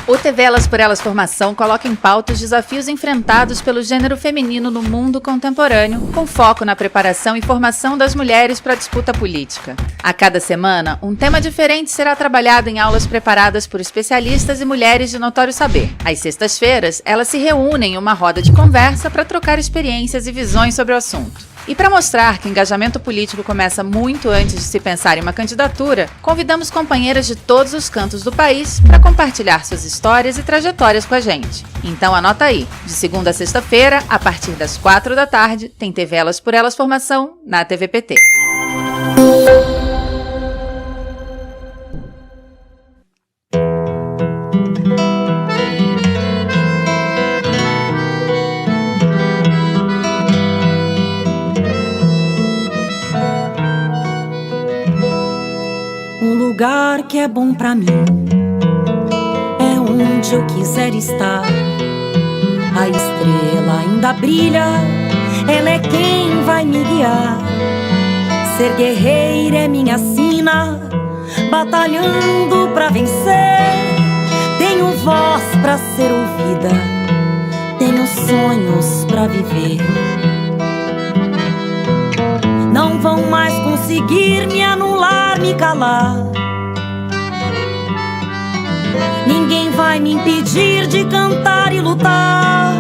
O TV Elas por Elas Formação coloca em pauta os desafios enfrentados pelo gênero feminino no mundo contemporâneo, com foco na preparação e formação das mulheres para a disputa política. A cada semana, um tema diferente será trabalhado em aulas preparadas por especialistas e mulheres de notório saber. Às sextas-feiras, elas se reúnem em uma roda de conversa para trocar experiências e visões sobre o assunto. E para mostrar que o engajamento político começa muito antes de se pensar em uma candidatura, convidamos companheiras de todos os cantos do país para compartilhar suas histórias e trajetórias com a gente. Então anota aí, de segunda a sexta-feira, a partir das 4 da tarde, tem TV Elas por Elas Formação na TVPT. O lugar que é bom pra mim é onde eu quiser estar. A estrela ainda brilha, ela é quem vai me guiar. Ser guerreira é minha sina, batalhando pra vencer. Tenho voz pra ser ouvida, tenho sonhos pra viver. Não vão mais conseguir me anular, me calar. Ninguém vai me impedir de cantar e lutar.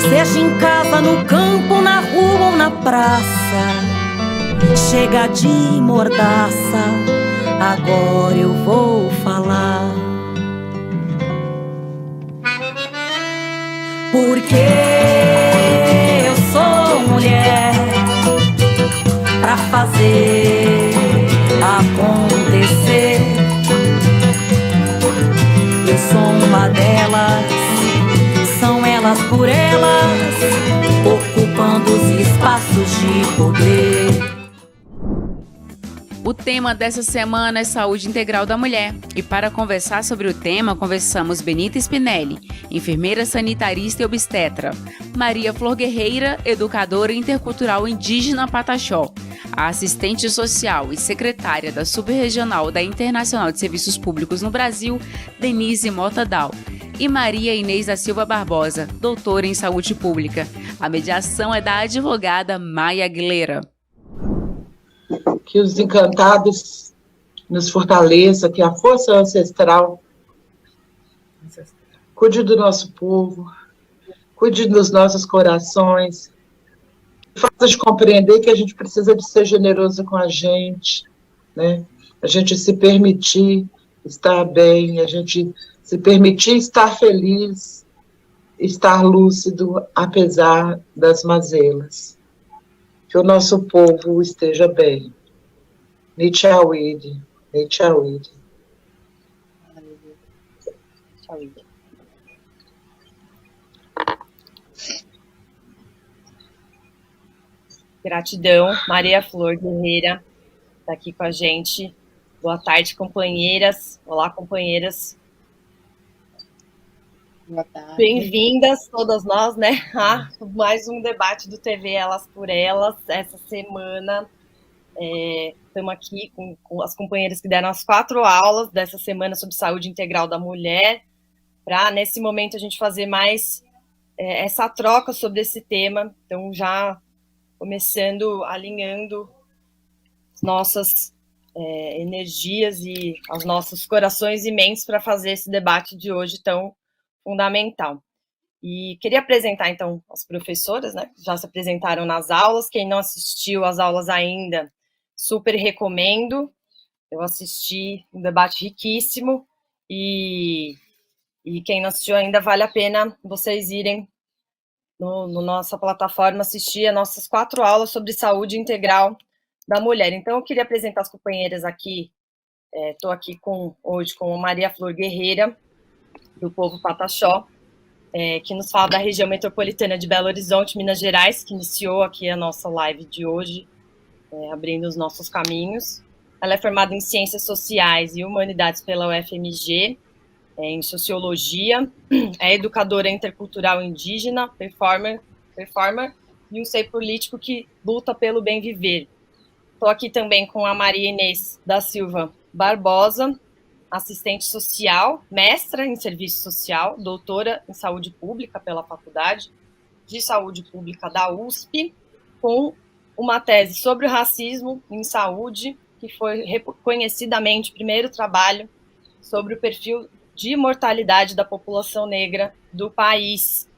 Seja em casa, no campo, na rua ou na praça. Chega de mordaça, agora eu vou falar. Porque eu sou mulher pra fazer acontecer. Eu sou uma delas, são elas por elas, ocupando os espaços de poder. O tema dessa semana é Saúde Integral da Mulher. E para conversar sobre o tema, conversamos Benita Spinelli, enfermeira sanitarista e obstetra, Maria Flor Guerreira, educadora intercultural indígena Pataxó, a assistente social e secretária da Subregional da Internacional de Serviços Públicos no Brasil, Denise Mota Dal, e Maria Inês da Silva Barbosa, doutora em saúde pública. A mediação é da advogada Maia Aguilera. Que os encantados nos fortaleça, que a força ancestral cuide do nosso povo, cuide dos nossos corações, faça de compreender que a gente precisa de ser generoso com a gente, né? A gente se permitir estar bem, a gente se permitir estar feliz, estar lúcido, apesar das mazelas. Que o nosso povo esteja bem. Nichawid, Nichawid. Gratidão, Maria Flor Guerreira, está aqui com a gente. Boa tarde, companheiras. Olá, companheiras. Boa tarde. Bem-vindas todas nós, né, a mais um debate do TV Elas por Elas. Essa semana estamos aqui com as companheiras que deram as 4 aulas dessa semana sobre saúde integral da mulher, para nesse momento a gente fazer mais essa troca sobre esse tema. Então, já começando, alinhando nossas energias e os nossos corações e mentes para fazer esse debate de hoje tão fundamental. E queria apresentar, então, as professoras, né, que já se apresentaram nas aulas. Quem não assistiu às aulas ainda, super recomendo. Eu assisti um debate riquíssimo e quem não assistiu ainda, vale a pena vocês irem no nossa plataforma assistir as nossas 4 aulas sobre saúde integral da mulher. Então, eu queria apresentar as companheiras aqui. Estou aqui hoje com a Maria Flor Guerreira, do povo Pataxó, que nos fala da região metropolitana de Belo Horizonte, Minas Gerais, que iniciou aqui a nossa live de hoje, abrindo os nossos caminhos. Ela é formada em Ciências Sociais e Humanidades pela UFMG, em Sociologia, é educadora intercultural indígena, performer e um ser político que luta pelo bem viver. Estou aqui também com a Maria Inês da Silva Barbosa, assistente social, mestra em serviço social, doutora em saúde pública pela Faculdade de Saúde Pública da USP, com uma tese sobre o racismo em saúde, que foi reconhecidamente o primeiro trabalho sobre o perfil de mortalidade da população negra do país.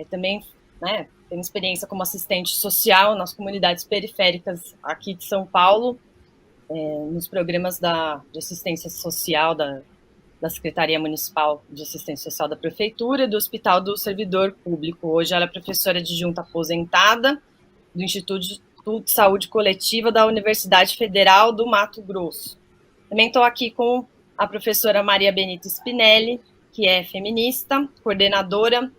Também, né, tenho experiência como assistente social nas comunidades periféricas aqui de São Paulo, nos programas de assistência social da Secretaria Municipal de Assistência Social da Prefeitura e do Hospital do Servidor Público. Hoje ela é professora adjunta aposentada do Instituto de Saúde Coletiva da Universidade Federal do Mato Grosso. Também estou aqui com a professora Maria Benita Spinelli, que é feminista, coordenadora,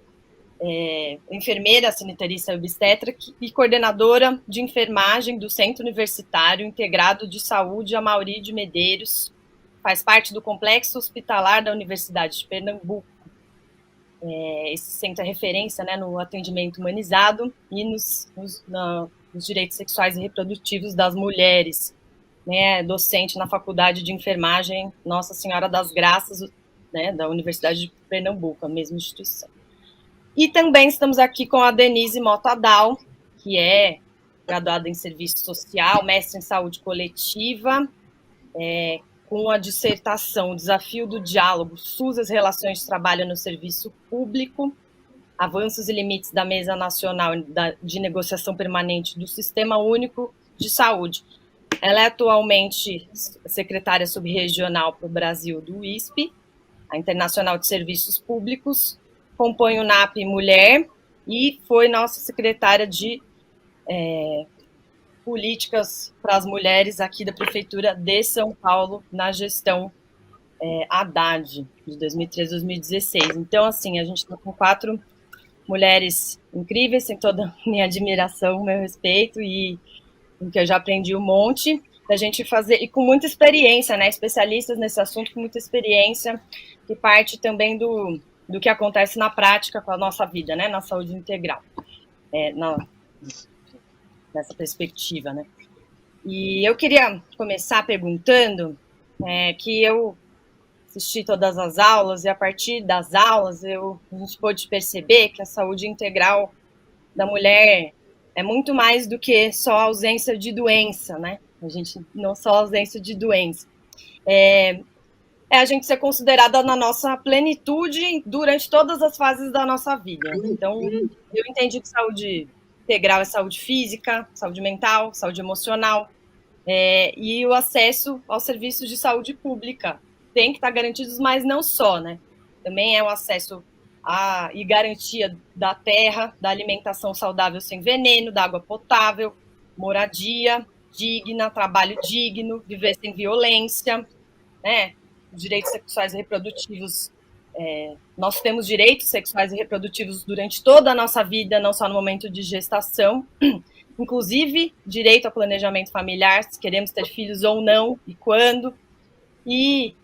enfermeira, sanitarista e obstetra e coordenadora de enfermagem do Centro Universitário Integrado de Saúde Amaury de Medeiros, faz parte do Complexo Hospitalar da Universidade de Pernambuco. Esse centro é referência, né, no atendimento humanizado e nos direitos sexuais e reprodutivos das mulheres, né, docente na Faculdade de Enfermagem Nossa Senhora das Graças, né, da Universidade de Pernambuco, a mesma instituição. E também estamos aqui com a Denise Mota-Dal, que é graduada em Serviço Social, mestre em Saúde Coletiva, com a dissertação Desafio do Diálogo, SUS, as relações de trabalho no serviço público, avanços e limites da Mesa Nacional de Negociação Permanente do Sistema Único de Saúde. Ela é atualmente secretária subregional para o Brasil do ISP, a Internacional de Serviços Públicos, compõe o NAP Mulher e foi nossa secretária de políticas para as mulheres aqui da Prefeitura de São Paulo, na gestão Haddad, de 2013 a 2016. Então, assim, a gente está com 4 mulheres incríveis, tem toda a minha admiração, meu respeito, e que eu já aprendi um monte da gente fazer, e com muita experiência, né, especialistas nesse assunto, com muita experiência, que parte também do que acontece na prática com a nossa vida, né, na saúde integral, nessa perspectiva, né. E eu queria começar perguntando que eu assisti todas as aulas, e a partir das aulas a gente pôde perceber que a saúde integral da mulher é muito mais do que só ausência de doença, né? A gente não só ausência de doença. É a gente ser considerada na nossa plenitude durante todas as fases da nossa vida. Então, eu entendi que saúde integral é saúde física, saúde mental, saúde emocional, e o acesso aos serviços de saúde pública tem que estar garantidos, mas não só, né? Também é o acesso e garantia da terra, da alimentação saudável sem veneno, da água potável, moradia digna, trabalho digno, viver sem violência, né? Direitos sexuais e reprodutivos. Nós temos direitos sexuais e reprodutivos durante toda a nossa vida, não só no momento de gestação, inclusive direito ao planejamento familiar, se queremos ter filhos ou não, e quando, e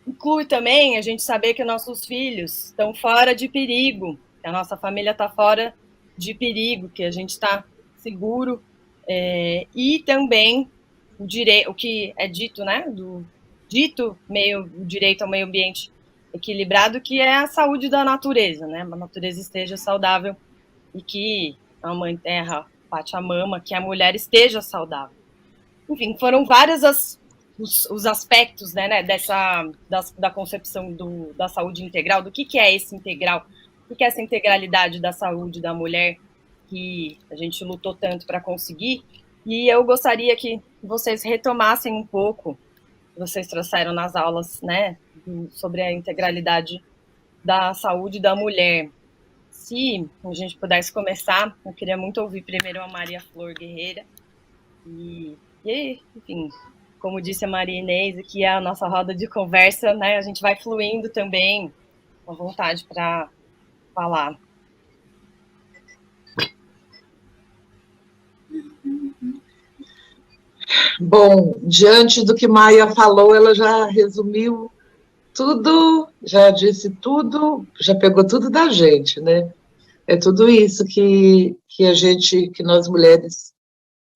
inclui também a gente saber que nossos filhos estão fora de perigo, que a nossa família está fora de perigo, que a gente está seguro, e também o que é dito, né, o direito ao meio ambiente equilibrado, que é a saúde da natureza, né, a natureza esteja saudável e que a Mãe Terra, Pachamama, que a mulher esteja saudável. Enfim, foram vários os aspectos, né, da concepção da saúde integral, do que é esse integral, o que é essa integralidade da saúde da mulher que a gente lutou tanto para conseguir. E eu gostaria que vocês retomassem um pouco, vocês trouxeram nas aulas, né, sobre a integralidade da saúde da mulher. Se a gente pudesse começar, eu queria muito ouvir primeiro a Maria Flor Guerreira, e enfim, como disse a Maria Inês, que é a nossa roda de conversa, né, a gente vai fluindo também, com vontade para falar. Bom, diante do que Maia falou, ela já resumiu tudo, já disse tudo, já pegou tudo da gente, né? É tudo isso que nós mulheres,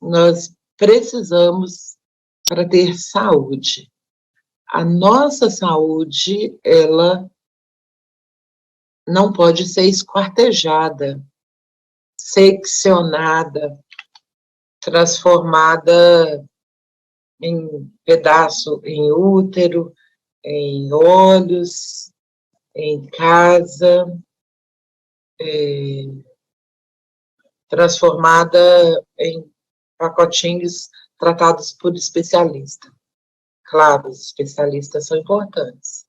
nós precisamos para ter saúde. a nossa saúde, ela não pode ser esquartejada, seccionada, transformada em pedaço, em útero, em olhos, em casa, transformada em pacotinhos tratados por especialista. Claro, os especialistas são importantes,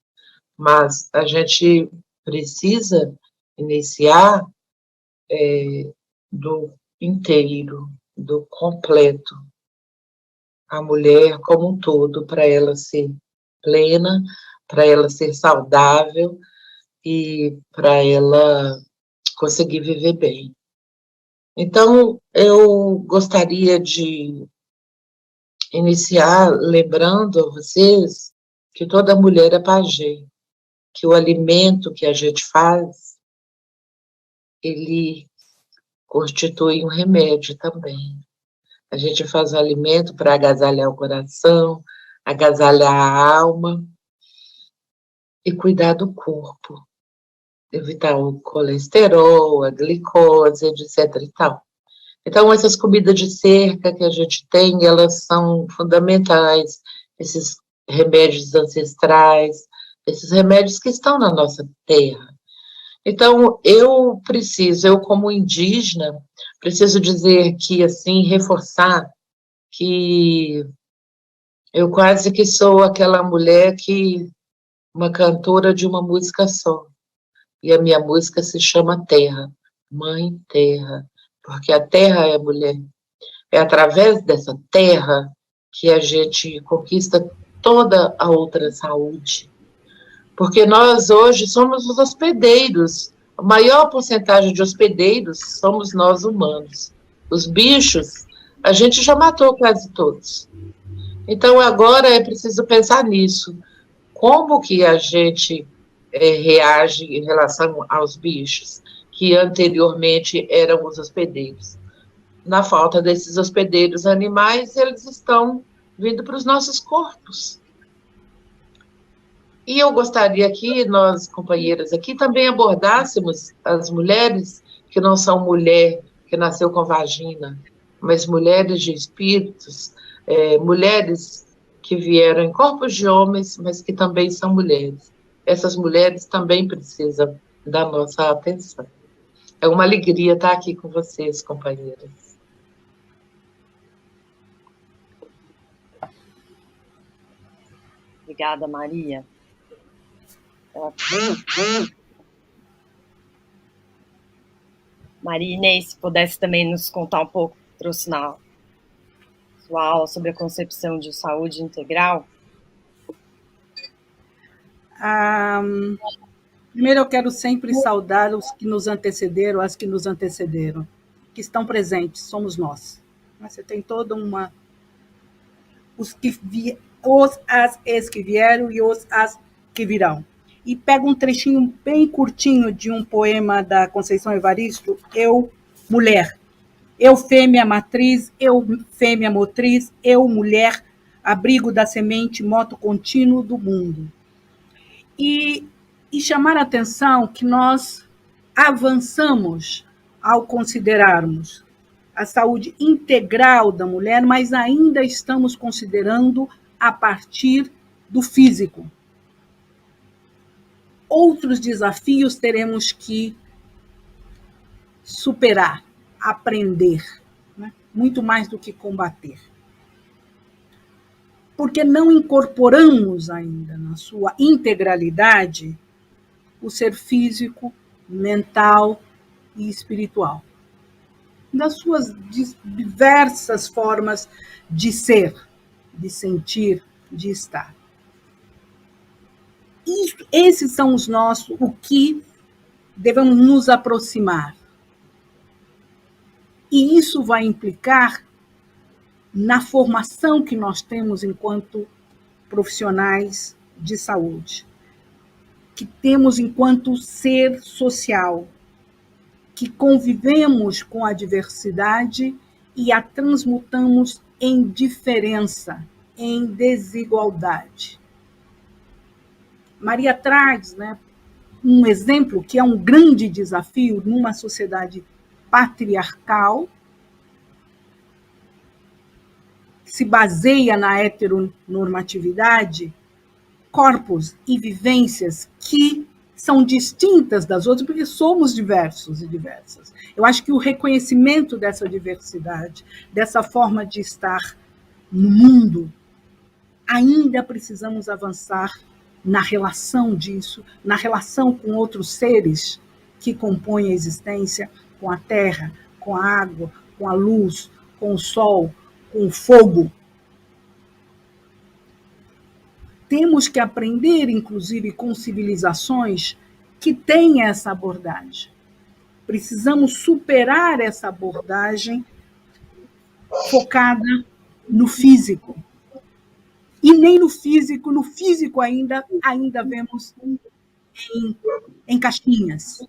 mas a gente precisa iniciar do inteiro, do completo, a mulher como um todo, para ela ser plena, para ela ser saudável e para ela conseguir viver bem. Então, eu gostaria de iniciar lembrando a vocês que toda mulher é pajé, que o alimento que a gente faz, ele constitui um remédio também. A gente faz o alimento para agasalhar o coração, agasalhar a alma e cuidar do corpo, evitar o colesterol, a glicose, etc. e tal. Então, essas comidas de cerca que a gente tem, elas são fundamentais, esses remédios ancestrais, esses remédios que estão na nossa terra. Então, eu como indígena, preciso dizer que, assim, reforçar que eu quase que sou aquela mulher uma cantora de uma música só. E a minha música se chama Terra, Mãe Terra, porque a terra é a mulher. É através dessa terra que a gente conquista toda a outra saúde. Porque nós hoje somos os hospedeiros. A maior porcentagem de hospedeiros somos nós humanos. Os bichos, a gente já matou quase todos. Então, agora é preciso pensar nisso. Como que a gente reage em relação aos bichos, que anteriormente eram os hospedeiros? Na falta desses hospedeiros animais, eles estão vindo para os nossos corpos. E eu gostaria que nós, companheiras aqui, também abordássemos as mulheres que não são mulher que nasceu com vagina, mas mulheres de espíritos, mulheres que vieram em corpos de homens, mas que também são mulheres. Essas mulheres também precisam da nossa atenção. É uma alegria estar aqui com vocês, companheiras. Obrigada, Maria. Maria Inês, se pudesse também nos contar um pouco, trouxe na sua aula sobre a concepção de saúde integral. Primeiro eu quero sempre saudar os que nos antecederam, as que nos antecederam, que estão presentes, somos nós. Você tem toda uma... as que vieram e as que virão. E pega um trechinho bem curtinho de um poema da Conceição Evaristo, Eu, Mulher. Eu, fêmea matriz, eu, fêmea motriz, eu, mulher, abrigo da semente, moto contínuo do mundo. E chamar a atenção que nós avançamos ao considerarmos a saúde integral da mulher, mas ainda estamos considerando a partir do físico. Outros desafios teremos que superar, aprender, né? Muito mais do que combater. Porque não incorporamos ainda na sua integralidade o ser físico, mental e espiritual, das suas diversas formas de ser, de sentir, de estar. E esses são o que devemos nos aproximar. E isso vai implicar na formação que nós temos enquanto profissionais de saúde, que temos enquanto ser social, que convivemos com a diversidade e a transmutamos em diferença, em desigualdade. Maria traz, né, um exemplo que é um grande desafio numa sociedade patriarcal, que se baseia na heteronormatividade, corpos e vivências que são distintas das outras, porque somos diversos e diversas. Eu acho que o reconhecimento dessa diversidade, dessa forma de estar no mundo, ainda precisamos avançar na relação disso, na relação com outros seres que compõem a existência, com a terra, com a água, com a luz, com o sol, com o fogo. Temos que aprender, inclusive, com civilizações que têm essa abordagem. Precisamos superar essa abordagem focada no físico. E nem no físico ainda vemos em caixinhas.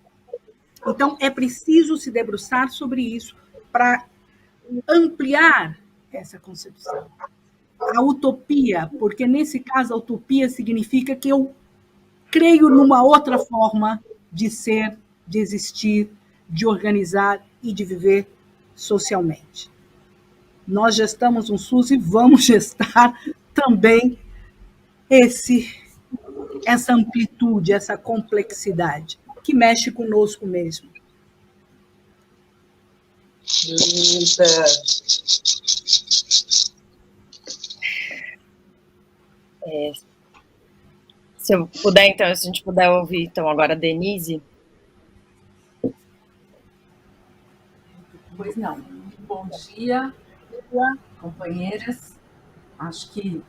Então, é preciso se debruçar sobre isso para ampliar essa concepção. A utopia, porque nesse caso a utopia significa que eu creio numa outra forma de ser, de existir, de organizar e de viver socialmente. Nós gestamos um SUS e vamos gestar também essa amplitude, essa complexidade, que mexe conosco mesmo. Linda. Se eu puder, então, se a gente puder ouvir então agora a Denise. Pois não. Bom dia, companheiras. Acho que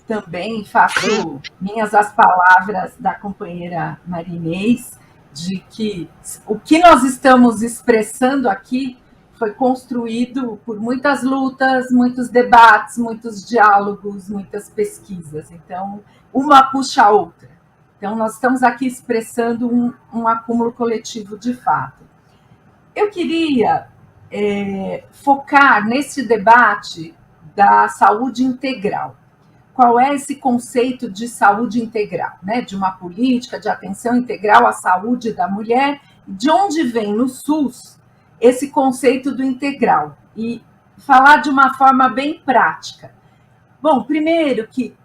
também faço minhas as palavras da companheira Marinês, de que o que nós estamos expressando aqui foi construído por muitas lutas, muitos debates, muitos diálogos, muitas pesquisas. Então, uma puxa a outra. Então, nós estamos aqui expressando um acúmulo coletivo de fato. Eu queria focar nesse debate da saúde integral. Qual é esse conceito de saúde integral, né? De uma política de atenção integral à saúde da mulher, de onde vem no SUS esse conceito do integral, e falar de uma forma bem prática. Bom, primeiro que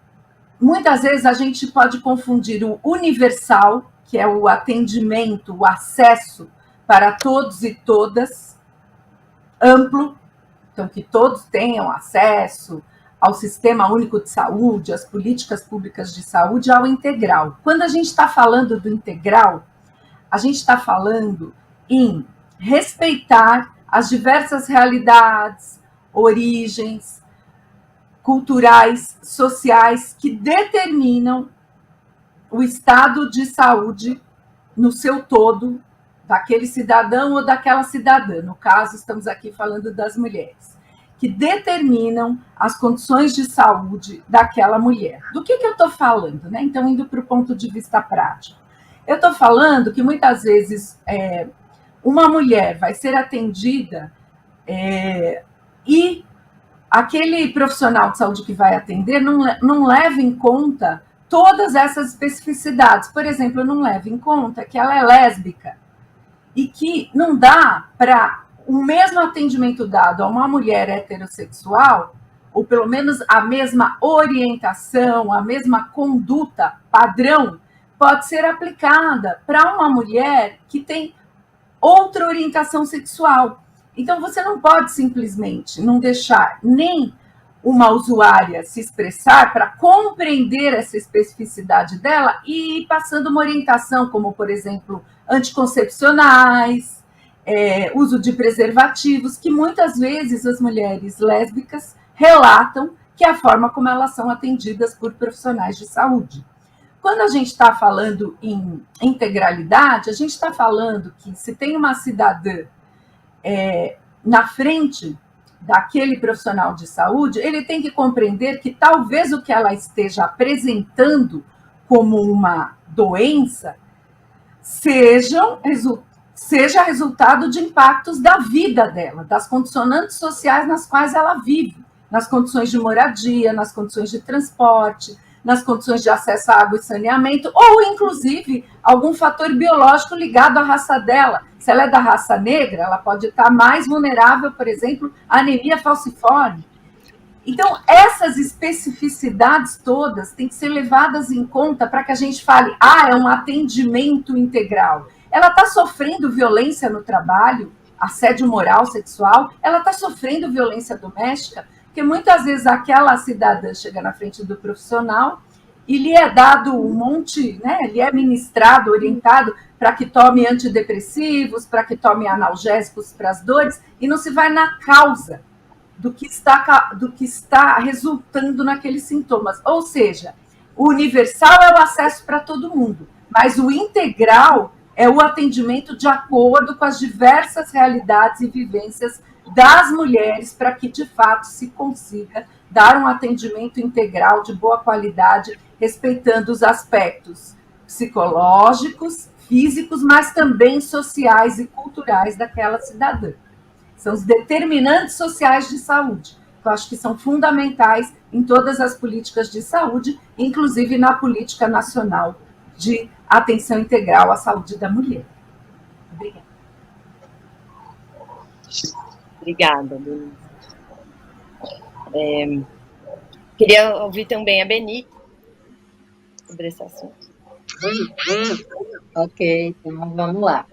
muitas vezes a gente pode confundir o universal, que é o atendimento, o acesso para todos e todas, amplo, então que todos tenham acesso ao Sistema Único de Saúde, às políticas públicas de saúde, ao integral. Quando a gente está falando do integral, a gente está falando em respeitar as diversas realidades, origens, culturais, sociais, que determinam o estado de saúde no seu todo, daquele cidadão ou daquela cidadã. No caso, estamos aqui falando das mulheres, que determinam as condições de saúde daquela mulher. Do que eu estou falando, né? Então, indo para o ponto de vista prático. Eu estou falando que muitas vezes uma mulher vai ser atendida e aquele profissional de saúde que vai atender não leva em conta todas essas especificidades. Por exemplo, não leva em conta que ela é lésbica e que não dá para o mesmo atendimento dado a uma mulher heterossexual, ou pelo menos a mesma orientação, a mesma conduta padrão, pode ser aplicada para uma mulher que tem outra orientação sexual. Então, você não pode simplesmente não deixar nem uma usuária se expressar para compreender essa especificidade dela e ir passando uma orientação, como, por exemplo, anticoncepcionais, uso de preservativos, que muitas vezes as mulheres lésbicas relatam que é a forma como elas são atendidas por profissionais de saúde. Quando a gente está falando em integralidade, a gente está falando que se tem uma cidadã na frente daquele profissional de saúde, ele tem que compreender que talvez o que ela esteja apresentando como uma doença seja resultado de impactos da vida dela, das condicionantes sociais nas quais ela vive, nas condições de moradia, nas condições de transporte, nas condições de acesso à água e saneamento, ou, inclusive, algum fator biológico ligado à raça dela. Se ela é da raça negra, ela pode estar mais vulnerável, por exemplo, à anemia falciforme. Então, essas especificidades todas têm que ser levadas em conta para que a gente fale, é um atendimento integral. Ela está sofrendo violência no trabalho, assédio moral, sexual, ela está sofrendo violência doméstica, porque muitas vezes aquela cidadã chega na frente do profissional e lhe é dado um monte, né, lhe é ministrado, orientado para que tome antidepressivos, para que tome analgésicos para as dores, e não se vai na causa do que está resultando naqueles sintomas. Ou seja, o universal é o acesso para todo mundo, mas o integral é o atendimento de acordo com as diversas realidades e vivências das mulheres, para que, de fato, se consiga dar um atendimento integral de boa qualidade, respeitando os aspectos psicológicos, físicos, mas também sociais e culturais daquela cidadã. São os determinantes sociais de saúde, que eu acho que são fundamentais em todas as políticas de saúde, inclusive na política nacional de atenção integral à saúde da mulher. Obrigada. Obrigada, Denise. Queria ouvir também a Beni sobre esse assunto. Ok, então vamos lá.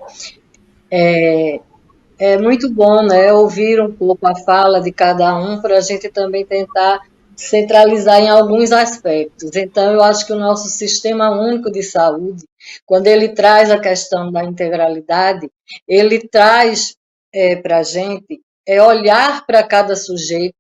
É muito bom, né, ouvir um pouco a fala de cada um para a gente também tentar centralizar em alguns aspectos. Então, eu acho que o nosso Sistema Único de Saúde, quando ele traz a questão da integralidade, ele traz para a gente olhar para cada sujeito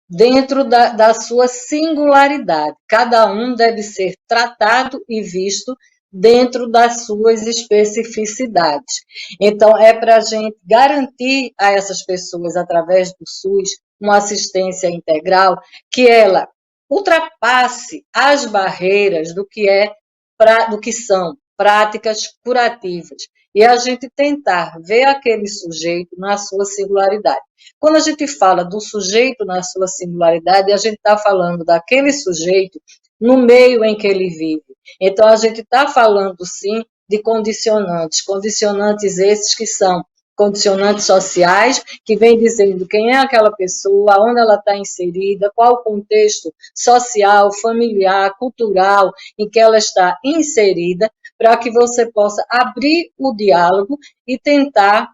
dentro da sua singularidade. Cada um deve ser tratado e visto dentro das suas especificidades. Então, é para a gente garantir a essas pessoas, através do SUS, uma assistência integral, que ela ultrapasse as barreiras do que são práticas curativas, e a gente tentar ver aquele sujeito na sua singularidade. Quando a gente fala do sujeito na sua singularidade, a gente está falando daquele sujeito no meio em que ele vive. Então, a gente está falando, sim, de condicionantes esses que são condicionantes sociais, que vem dizendo quem é aquela pessoa, onde ela está inserida, qual o contexto social, familiar, cultural em que ela está inserida, para que você possa abrir o diálogo e tentar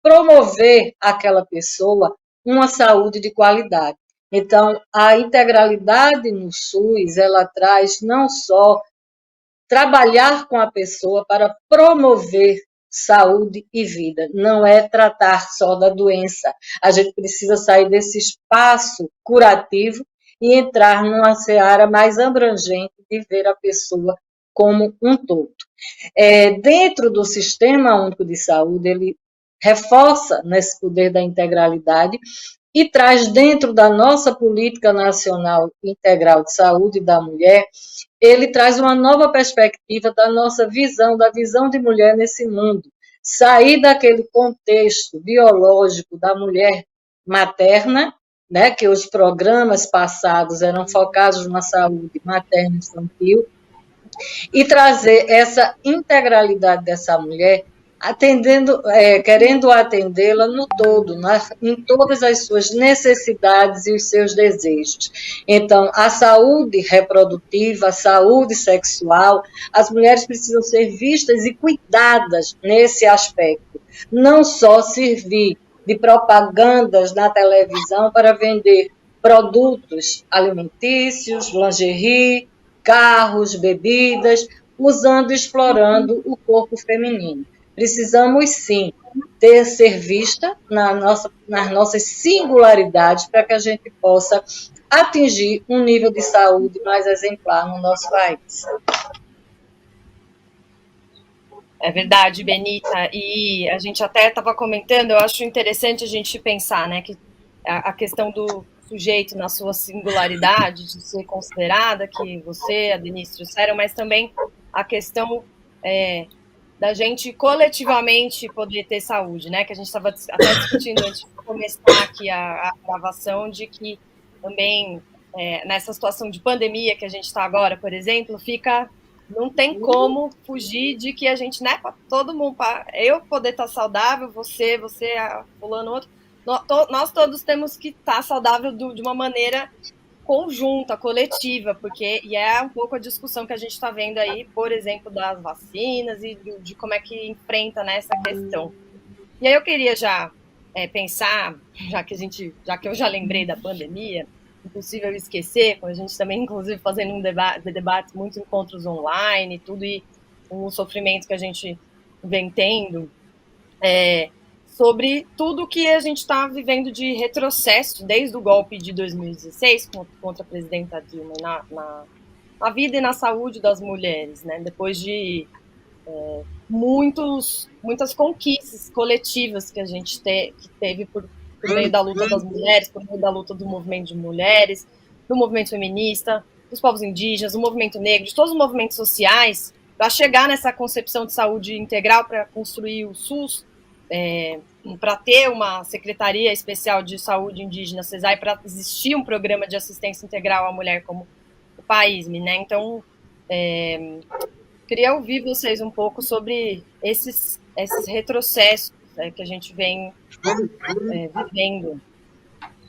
promover àquela pessoa uma saúde de qualidade. Então, a integralidade no SUS, ela traz não só trabalhar com a pessoa para promover saúde e vida, não é tratar só da doença. A gente precisa sair desse espaço curativo e entrar numa seara mais abrangente de ver a pessoa como um todo. Dentro do Sistema Único de Saúde, ele reforça nesse poder da integralidade e traz dentro da nossa Política Nacional Integral de Saúde da Mulher, ele traz uma nova perspectiva da nossa visão, da visão de mulher nesse mundo. Sair daquele contexto biológico da mulher materna, né, que os programas passados eram focados na saúde materna e infantil, e trazer essa integralidade dessa mulher, querendo atendê-la no todo, em todas as suas necessidades e os seus desejos. Então, a saúde reprodutiva, a saúde sexual, as mulheres precisam ser vistas e cuidadas nesse aspecto. Não só servir de propagandas na televisão para vender produtos alimentícios, lingerie, carros, bebidas, usando e explorando o corpo feminino. Precisamos, sim, ser vista nas nossas singularidades para que a gente possa atingir um nível de saúde mais exemplar no nosso país. É verdade, Benita. E a gente até estava comentando, eu acho interessante a gente pensar, né, que a questão do sujeito na sua singularidade, de ser considerada, que você, a Denise trouxeram, mas também a questão da gente coletivamente poder ter saúde, né? Que a gente estava até discutindo antes de começar aqui a gravação, de que também nessa situação de pandemia que a gente está agora, por exemplo, não tem como fugir de que a gente, né, para todo mundo, para eu poder estar saudável, você, fulano, outro, nós todos temos que estar saudável de uma maneira conjunta, coletiva, e é um pouco a discussão que a gente está vendo aí, por exemplo, das vacinas e de como é que enfrenta, né, essa questão. E aí eu queria já pensar, já que eu já lembrei da pandemia, impossível esquecer, com a gente também, inclusive, fazendo um debate, muitos encontros online, tudo, e com o sofrimento que a gente vem tendo, sobre tudo que a gente está vivendo de retrocesso desde o golpe de 2016 contra a presidenta Dilma na vida e na saúde das mulheres, né? Depois de muitas conquistas coletivas que a gente teve por meio da luta das mulheres, por meio da luta do movimento de mulheres, do movimento feminista, dos povos indígenas, do movimento negro, de todos os movimentos sociais, para chegar nessa concepção de saúde integral, para construir o SUS, para ter uma Secretaria Especial de Saúde Indígena, CESAI, para existir um programa de assistência integral à mulher como o PAISME, né? Então, queria ouvir vocês um pouco sobre esses retrocessos que a gente vem vivendo.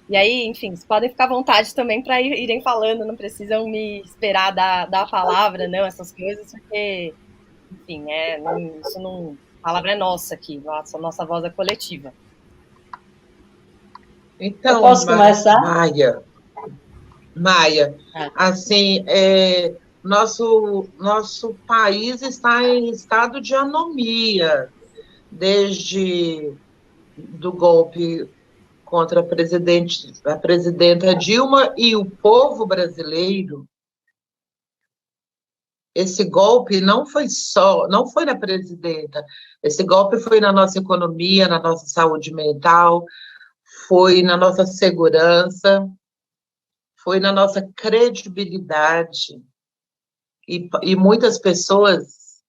E aí, enfim, vocês podem ficar à vontade também para irem falando, não precisam me esperar dar a palavra, não, essas coisas, porque, enfim, isso não... A palavra é nossa aqui, nossa voz é coletiva. Então, eu posso começar? Maia, assim, nosso país está em estado de anomia desde do golpe contra a presidenta Dilma e o povo brasileiro. Esse golpe não foi na presidenta, esse golpe foi na nossa economia, na nossa saúde mental, foi na nossa segurança, foi na nossa credibilidade, e muitas pessoas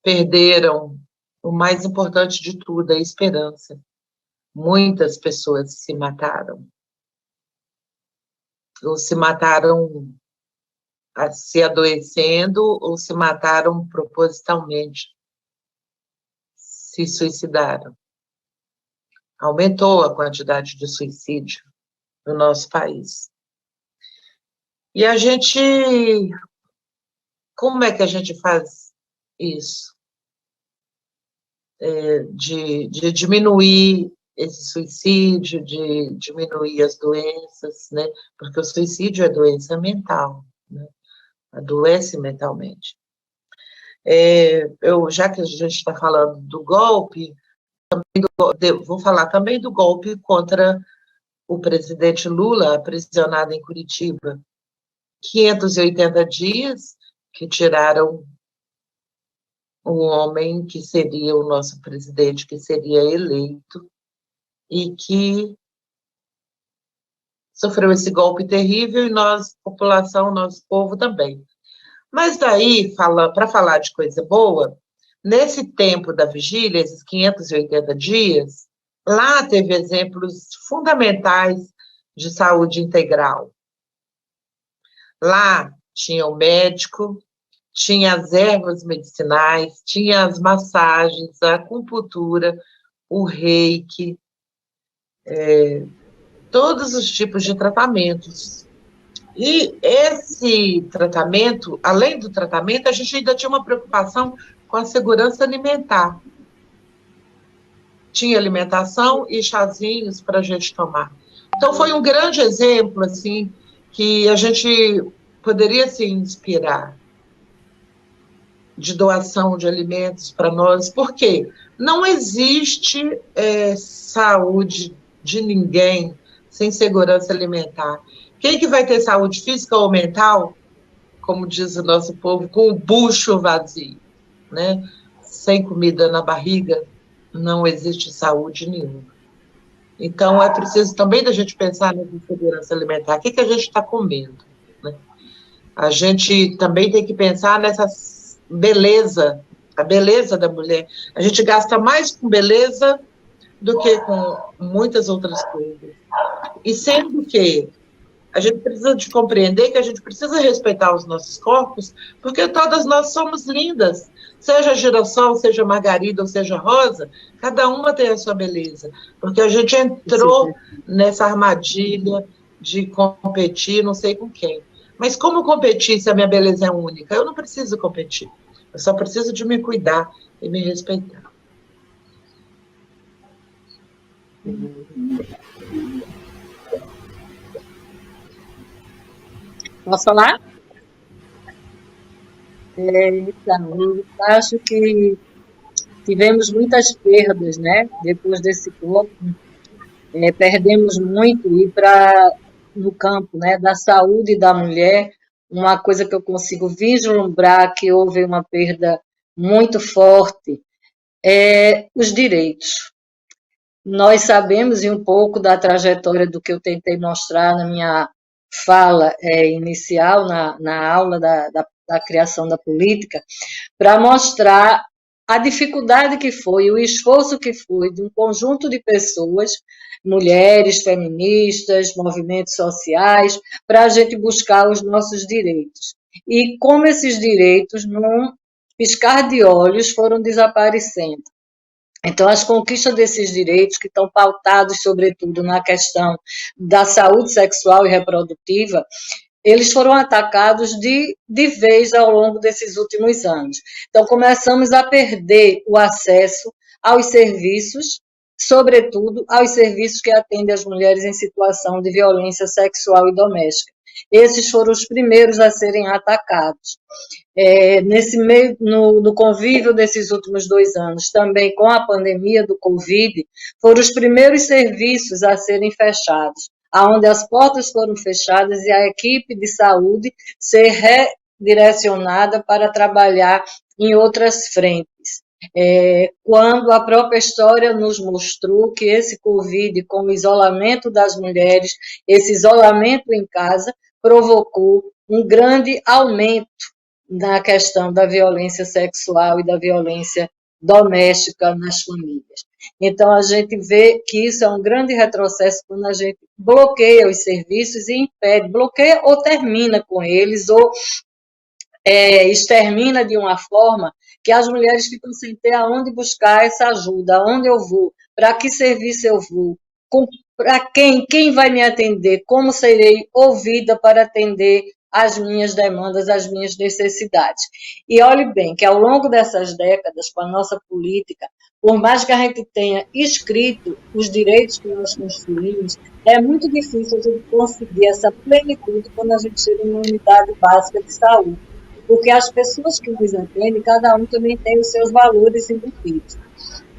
perderam o mais importante de tudo, a esperança. Muitas pessoas se mataram. Ou se mataram se adoecendo, ou se mataram propositalmente. Se suicidaram. Aumentou a quantidade de suicídio no nosso país. E a gente... Como é que a gente faz isso? De diminuir esse suicídio, de diminuir as doenças, né? Porque o suicídio é doença mental, né? Adoece mentalmente. Já que a gente está falando do golpe, vou falar também do golpe contra o presidente Lula, aprisionado em Curitiba. 580 dias que tiraram o homem que seria o nosso presidente, que seria eleito, e que sofreu esse golpe terrível, e nós, população, nosso povo também. Mas daí, para falar de coisa boa, nesse tempo da vigília, esses 580 dias, lá teve exemplos fundamentais de saúde integral. Lá tinha o médico, tinha as ervas medicinais, tinha as massagens, a acupuntura, o reiki, todos os tipos de tratamentos. E esse tratamento, além do tratamento, a gente ainda tinha uma preocupação com a segurança alimentar. Tinha alimentação e chazinhos para a gente tomar. Então, foi um grande exemplo, assim, que a gente poderia se inspirar de doação de alimentos para nós, porque não existe saúde de ninguém sem segurança alimentar. Quem que vai ter saúde física ou mental, como diz o nosso povo, com o bucho vazio, né? Sem comida na barriga, não existe saúde nenhuma. Então, é preciso também da gente pensar na segurança alimentar. O que a gente está comendo, né? A gente também tem que pensar nessa beleza, a beleza da mulher. A gente gasta mais com beleza do que com muitas outras coisas. E sendo que A gente precisa de compreender que a gente precisa respeitar os nossos corpos, porque todas nós somos lindas. Seja girassol, seja margarida ou seja rosa, cada uma tem a sua beleza. Porque a gente entrou nessa armadilha de competir, não sei com quem. Mas como competir se a minha beleza é única? Eu não preciso competir. Eu só preciso de me cuidar e me respeitar. Posso falar? Então, eu acho que tivemos muitas perdas, né? Depois desse golpe, perdemos muito e no campo, né, da saúde da mulher, uma coisa que eu consigo vislumbrar que houve uma perda muito forte é os direitos. Nós sabemos, e um pouco da trajetória do que eu tentei mostrar na minha fala inicial, na aula da criação da política, para mostrar a dificuldade que foi, o esforço que foi de um conjunto de pessoas, mulheres, feministas, movimentos sociais, para a gente buscar os nossos direitos. E como esses direitos, num piscar de olhos, foram desaparecendo. Então, as conquistas desses direitos, que estão pautados, sobretudo, na questão da saúde sexual e reprodutiva, eles foram atacados de vez ao longo desses últimos anos. Então, começamos a perder o acesso aos serviços, sobretudo aos serviços que atendem as mulheres em situação de violência sexual e doméstica. Esses foram os primeiros a serem atacados. Nesse meio, no convívio desses últimos 2 anos, também com a pandemia do Covid, foram os primeiros serviços a serem fechados, onde as portas foram fechadas e a equipe de saúde ser redirecionada para trabalhar em outras frentes. Quando a própria história nos mostrou que esse Covid, com o isolamento das mulheres, esse isolamento em casa, provocou um grande aumento na questão da violência sexual e da violência doméstica nas famílias. Então, a gente vê que isso é um grande retrocesso quando a gente bloqueia os serviços e impede, bloqueia ou termina com eles, ou extermina de uma forma que as mulheres ficam sem ter aonde buscar essa ajuda, aonde eu vou, para que serviço eu vou, para quem vai me atender, como serei ouvida para atender as minhas demandas, as minhas necessidades. E olhe bem que ao longo dessas décadas, com a nossa política, por mais que a gente tenha escrito os direitos que nós construímos, é muito difícil a gente conseguir essa plenitude quando a gente chega numa unidade básica de saúde, porque as pessoas que nos atendem, cada um também tem os seus valores embutidos.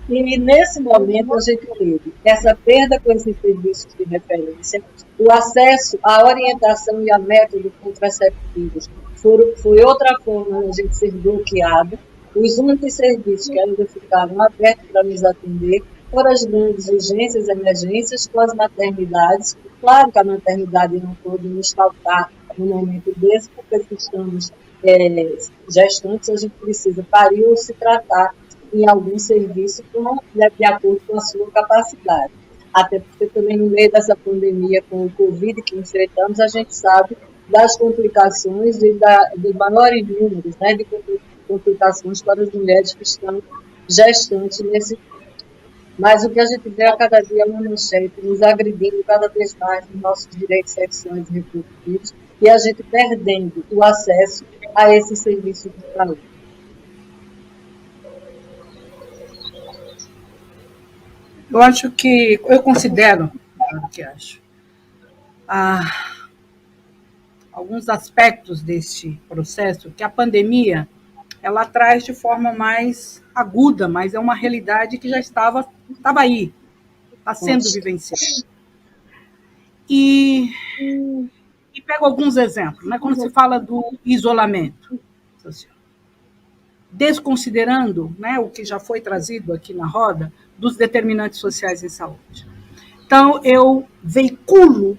E nesse momento a gente teve essa perda com esses serviços de referência, o acesso à orientação e a métodos contraceptivos foi outra forma de a gente ser bloqueado. Os únicos serviços que ainda ficaram abertos para nos atender foram as grandes urgências e emergências com as maternidades. Claro que a maternidade não pode nos faltar no momento desse, porque se estamos gestantes, a gente precisa parir ou se tratar em algum serviço de acordo com a sua capacidade. Até porque também no meio dessa pandemia com o Covid que enfrentamos, a gente sabe das complicações e dos maiores números, né, de complicações para as mulheres que estão gestantes nesse tempo. Mas o que a gente vê a cada dia é uma manchete nos agredindo cada vez mais nos nossos direitos sexuais e reprodutivos e a gente perdendo o acesso a esses serviços de saúde. Eu considero, alguns aspectos deste processo que a pandemia ela traz de forma mais aguda, mas é uma realidade que já estava aí, está sendo vivenciada. E pego alguns exemplos, né? Quando se fala do isolamento social, desconsiderando, né, o que já foi trazido aqui na roda, dos determinantes sociais em saúde. Então, eu veiculo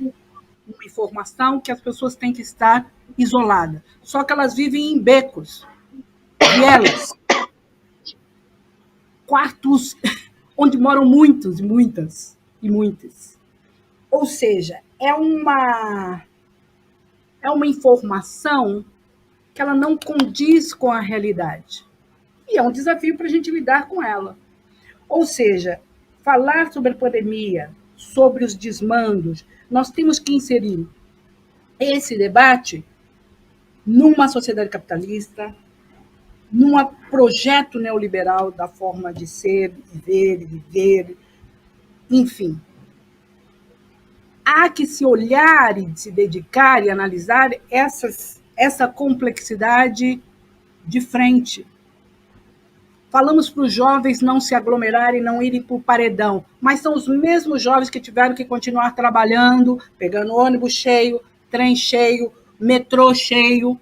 uma informação que as pessoas têm que estar isoladas, só que elas vivem em becos, vielas, quartos onde moram muitos, muitas e muitas. Ou seja, é uma é uma informação que ela não condiz com a realidade. E é um desafio para a gente lidar com ela. Ou seja, falar sobre a pandemia, sobre os desmandos, nós temos que inserir esse debate numa sociedade capitalista, num projeto neoliberal da forma de ser, viver, enfim. Há que se olhar e se dedicar e analisar essa complexidade de frente. Falamos para os jovens não se aglomerarem, não irem para o paredão, mas são os mesmos jovens que tiveram que continuar trabalhando, pegando ônibus cheio, trem cheio, metrô cheio.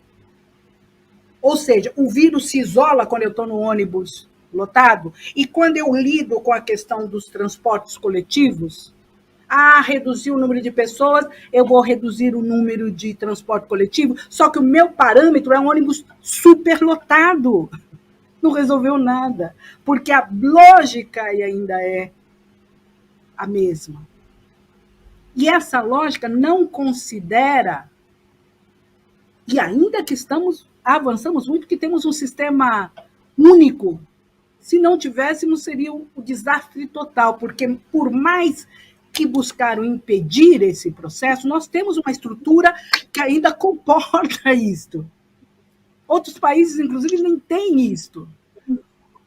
Ou seja, o vírus se isola quando eu estou no ônibus lotado, e quando eu lido com a questão dos transportes coletivos, reduzir o número de pessoas, eu vou reduzir o número de transporte coletivo, só que o meu parâmetro é um ônibus superlotado. Não resolveu nada, porque a lógica ainda é a mesma. E essa lógica não considera, e ainda que avançamos muito, que temos um sistema único. Se não tivéssemos, seria o desastre total, porque por mais que buscaram impedir esse processo, nós temos uma estrutura que ainda comporta isto. Outros países, inclusive, nem têm isto.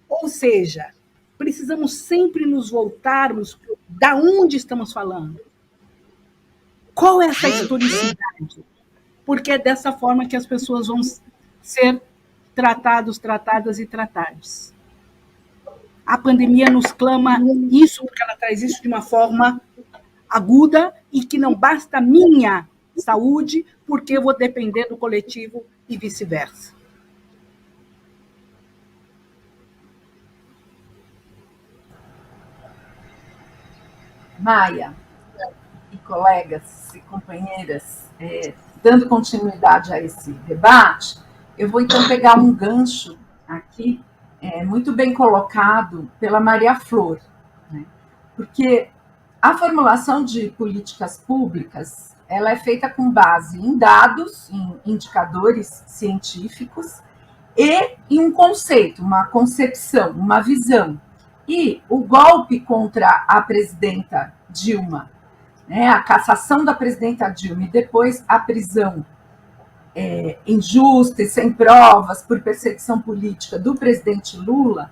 Ou seja, precisamos sempre nos voltarmos da onde estamos falando. Qual é essa historicidade? Porque é dessa forma que as pessoas vão ser tratadas e tratadas. A pandemia nos clama isso, porque ela traz isso de uma forma aguda e que não basta a minha saúde, porque eu vou depender do coletivo e vice-versa. Maia e colegas e companheiras, dando continuidade a esse debate, eu vou então pegar um gancho aqui, muito bem colocado pela Maria Flor, né? Porque a formulação de políticas públicas ela é feita com base em dados, em indicadores científicos e em um conceito, uma concepção, uma visão. E o golpe contra a presidenta Dilma, né, a cassação da presidenta Dilma e depois a prisão injusta e sem provas por perseguição política do presidente Lula,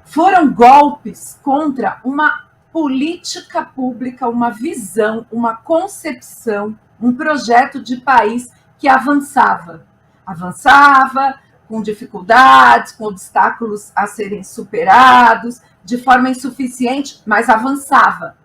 foram golpes contra uma política pública, uma visão, uma concepção, um projeto de país que avançava com dificuldades, com obstáculos a serem superados, de forma insuficiente, mas avançava.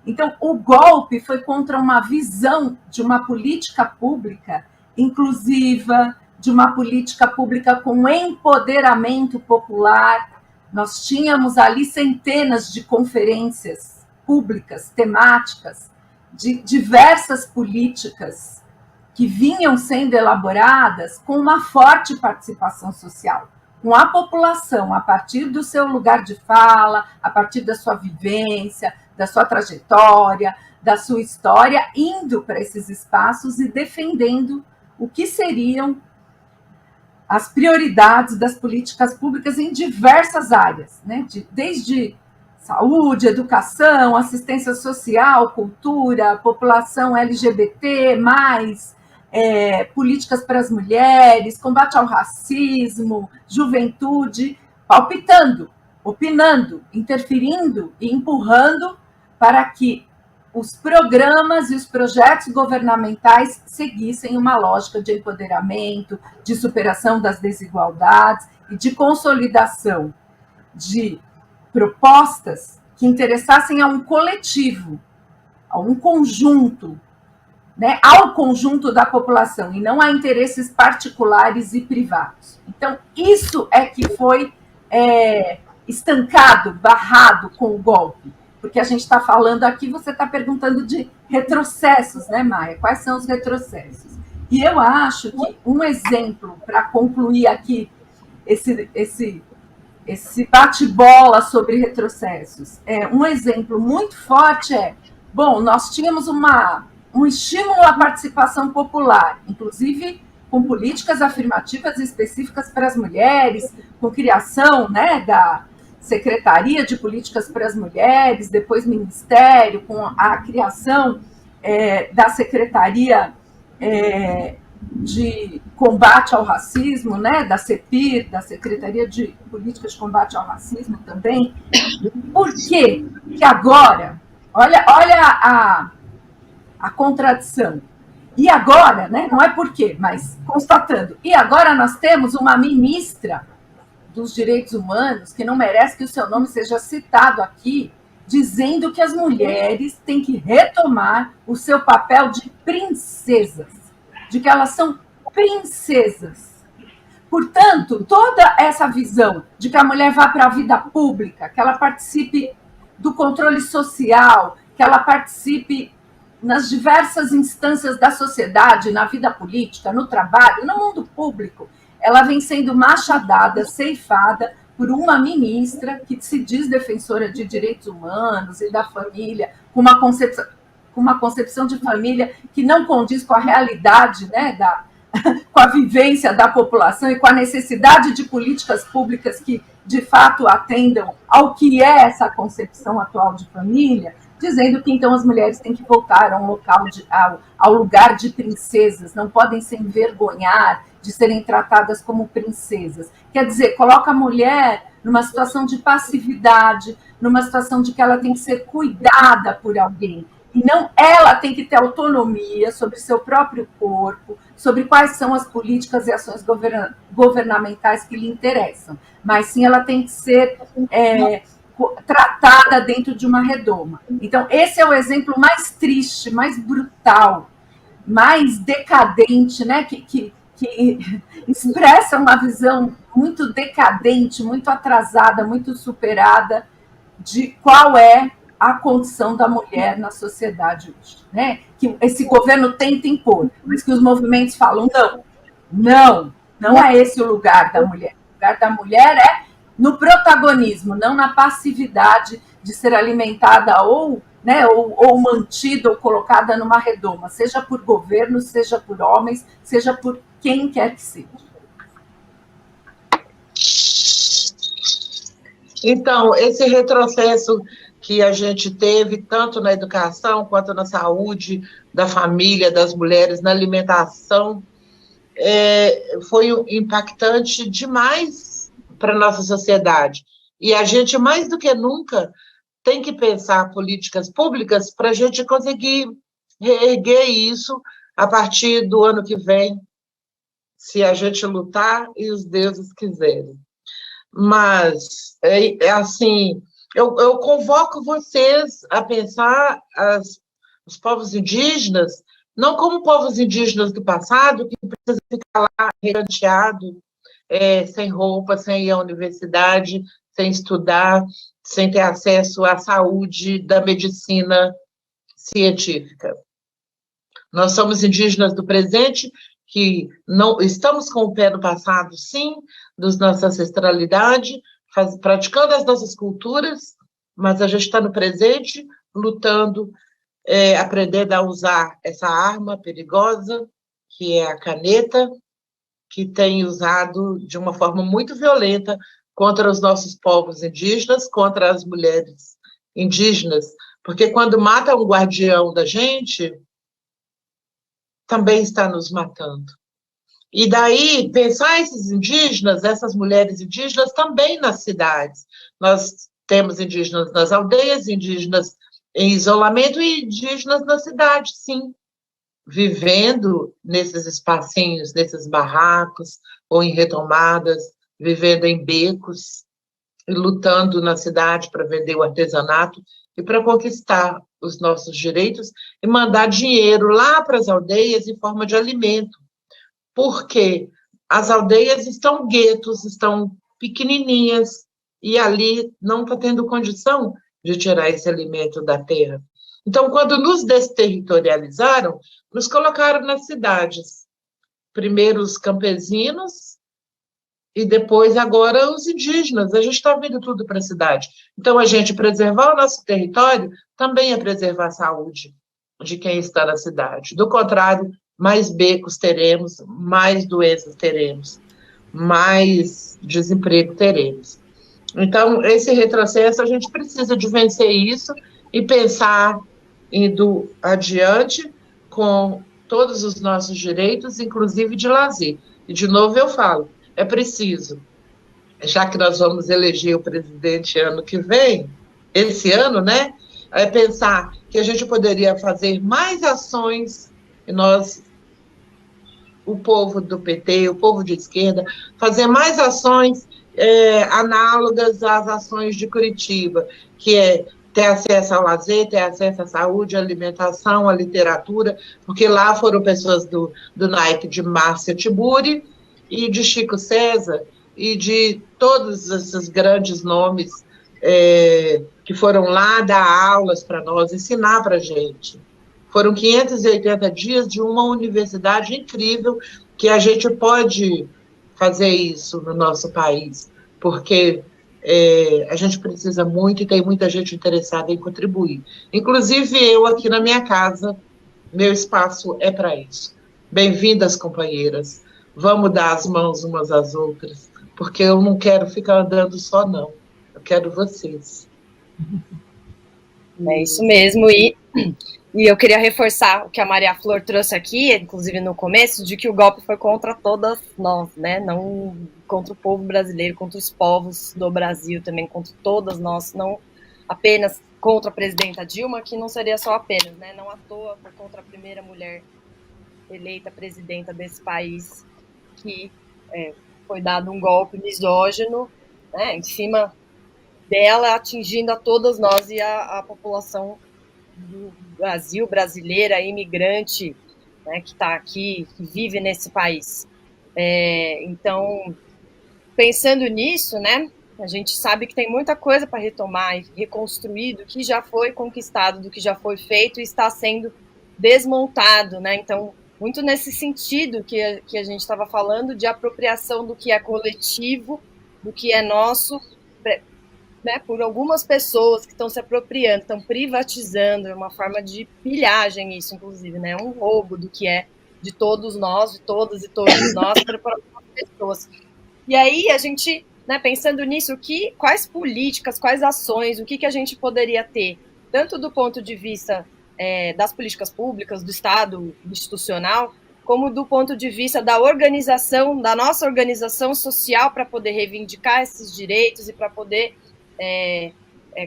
Então, o golpe foi contra uma visão de uma política pública inclusiva, de uma política pública com empoderamento popular. Nós tínhamos ali centenas de conferências públicas, temáticas, de diversas políticas que vinham sendo elaboradas com uma forte participação social, com a população, a partir do seu lugar de fala, a partir da sua vivência, da sua trajetória, da sua história, indo para esses espaços e defendendo o que seriam as prioridades das políticas públicas em diversas áreas, né? Desde saúde, educação, assistência social, cultura, população LGBT, políticas para as mulheres, combate ao racismo, juventude, palpitando, opinando, interferindo e empurrando para que os programas e os projetos governamentais seguissem uma lógica de empoderamento, de superação das desigualdades e de consolidação de propostas que interessassem a um coletivo, a um conjunto, né, ao conjunto da população, e não a interesses particulares e privados. Então, isso é que foi estancado, barrado com o golpe. Porque a gente está falando aqui, você está perguntando de retrocessos, né, Maia? Quais são os retrocessos? E eu acho que um exemplo, para concluir aqui esse bate-bola sobre retrocessos, um exemplo muito forte bom, nós tínhamos uma um estímulo à participação popular, inclusive com políticas afirmativas específicas para as mulheres, com criação, né, da Secretaria de Políticas para as Mulheres, depois Ministério, com a criação da Secretaria de Combate ao Racismo, né, da CEPIR, da Secretaria de Políticas de Combate ao Racismo também. Por quê? Que agora, olha a contradição. E agora, né, não é por quê, mas constatando, e agora nós temos uma ministra dos Direitos Humanos, que não merece que o seu nome seja citado aqui, dizendo que as mulheres têm que retomar o seu papel de princesas, de que elas são princesas. Portanto, toda essa visão de que a mulher vá para a vida pública, que ela participe do controle social, que ela participe nas diversas instâncias da sociedade, na vida política, no trabalho, no mundo público, ela vem sendo machadada, ceifada por uma ministra que se diz defensora de direitos humanos e da família, com uma concepção de família que não condiz com a realidade, né, com a vivência da população e com a necessidade de políticas públicas que, de fato, atendam ao que é essa concepção atual de família, dizendo que, então, as mulheres têm que voltar ao lugar de princesas, não podem se envergonhar de serem tratadas como princesas. Quer dizer, coloca a mulher numa situação de passividade, numa situação de que ela tem que ser cuidada por alguém. E não ela tem que ter autonomia sobre seu próprio corpo, sobre quais são as políticas e ações governamentais que lhe interessam. Mas sim, ela tem que ser tratada dentro de uma redoma. Então, esse é o exemplo mais triste, mais brutal, mais decadente, né, que expressa uma visão muito decadente, muito atrasada, muito superada de qual é a condição da mulher na sociedade hoje, né? Que esse governo tenta impor, mas que os movimentos falam, não é esse o lugar da mulher. O lugar da mulher é no protagonismo, não na passividade de ser alimentada ou mantida ou colocada numa redoma, seja por governo, seja por homens, seja por quem quer que seja. Então, esse retrocesso que a gente teve, tanto na educação quanto na saúde da família, das mulheres, na alimentação, foi impactante demais para a nossa sociedade. E a gente, mais do que nunca, tem que pensar políticas públicas para a gente conseguir reerguer isso a partir do ano que vem, se a gente lutar e os deuses quiserem. Mas, assim, eu convoco vocês a pensar os povos indígenas, não como povos indígenas do passado, que precisam ficar lá recanteado, sem roupa, sem ir à universidade, sem estudar, sem ter acesso à saúde da medicina científica. Nós somos indígenas do presente, que não estamos com o pé no passado, sim, da nossa ancestralidade, praticando as nossas culturas, mas a gente está no presente, lutando, aprendendo a usar essa arma perigosa, que é a caneta, que tem usado de uma forma muito violenta contra os nossos povos indígenas, contra as mulheres indígenas, porque quando mata um guardião da gente, também está nos matando. E daí, pensar esses indígenas, essas mulheres indígenas, também nas cidades. Nós temos indígenas nas aldeias, indígenas em isolamento e indígenas na cidade, sim, vivendo nesses espacinhos, nesses barracos, ou em retomadas, vivendo em becos, e lutando na cidade para vender o artesanato e para conquistar os nossos direitos e mandar dinheiro lá para as aldeias em forma de alimento, porque as aldeias estão guetos, estão pequenininhas, e ali não está tendo condição de tirar esse alimento da terra. Então, quando nos desterritorializaram, nos colocaram nas cidades. Primeiro os campesinos, e depois, agora, os indígenas. A gente está vindo tudo para a cidade. Então, a gente preservar o nosso território também é preservar a saúde. de quem está na cidade. Do contrário, mais becos teremos, mais doenças teremos, mais desemprego teremos. Então, esse retrocesso, a gente precisa de vencer isso e pensar indo adiante com todos os nossos direitos, inclusive de lazer. E, de novo, eu falo, é preciso, já que nós vamos eleger o presidente ano que vem, esse ano, né? É pensar que a gente poderia fazer mais ações, e nós, o povo do PT, o povo de esquerda, fazer mais ações análogas às ações de Curitiba, que é ter acesso ao lazer, ter acesso à saúde, à alimentação, à literatura, porque lá foram pessoas do naipe de Márcia Tiburi e de Chico César e de todos esses grandes nomes que foram lá dar aulas para nós, ensinar para a gente. Foram 580 dias de uma universidade incrível que a gente pode fazer isso no nosso país, porque a gente precisa muito e tem muita gente interessada em contribuir. Inclusive eu aqui na minha casa, meu espaço é para isso. Bem-vindas, companheiras. Vamos dar as mãos umas às outras, porque eu não quero ficar andando só, não. Eu quero vocês. É isso mesmo, e eu queria reforçar o que a Maria Flor trouxe aqui, inclusive no começo, de que o golpe foi contra todas nós, né? Não contra o povo brasileiro, contra os povos do Brasil também, contra todas nós, não apenas contra a presidenta Dilma, que não seria só apenas, né? Não à toa, foi contra a primeira mulher eleita presidenta desse país, que foi dado um golpe misógino, né, em cima dela, atingindo a todos nós e a população do Brasil, brasileira, imigrante, né, que está aqui, que vive nesse país. Então, pensando nisso, né, a gente sabe que tem muita coisa para retomar e reconstruir do que já foi conquistado, do que já foi feito e está sendo desmontado, né? Então, muito nesse sentido que a gente estava falando de apropriação do que é coletivo, do que é nosso, né, por algumas pessoas que estão se apropriando, estão privatizando, é uma forma de pilhagem isso, inclusive, né, um roubo do que é de todos nós, de todas e todos nós, para algumas pessoas. E aí a gente, né, pensando nisso, quais políticas, quais ações, o que a gente poderia ter, tanto do ponto de vista das políticas públicas, do Estado institucional, como do ponto de vista da organização, da nossa organização social para poder reivindicar esses direitos e para poder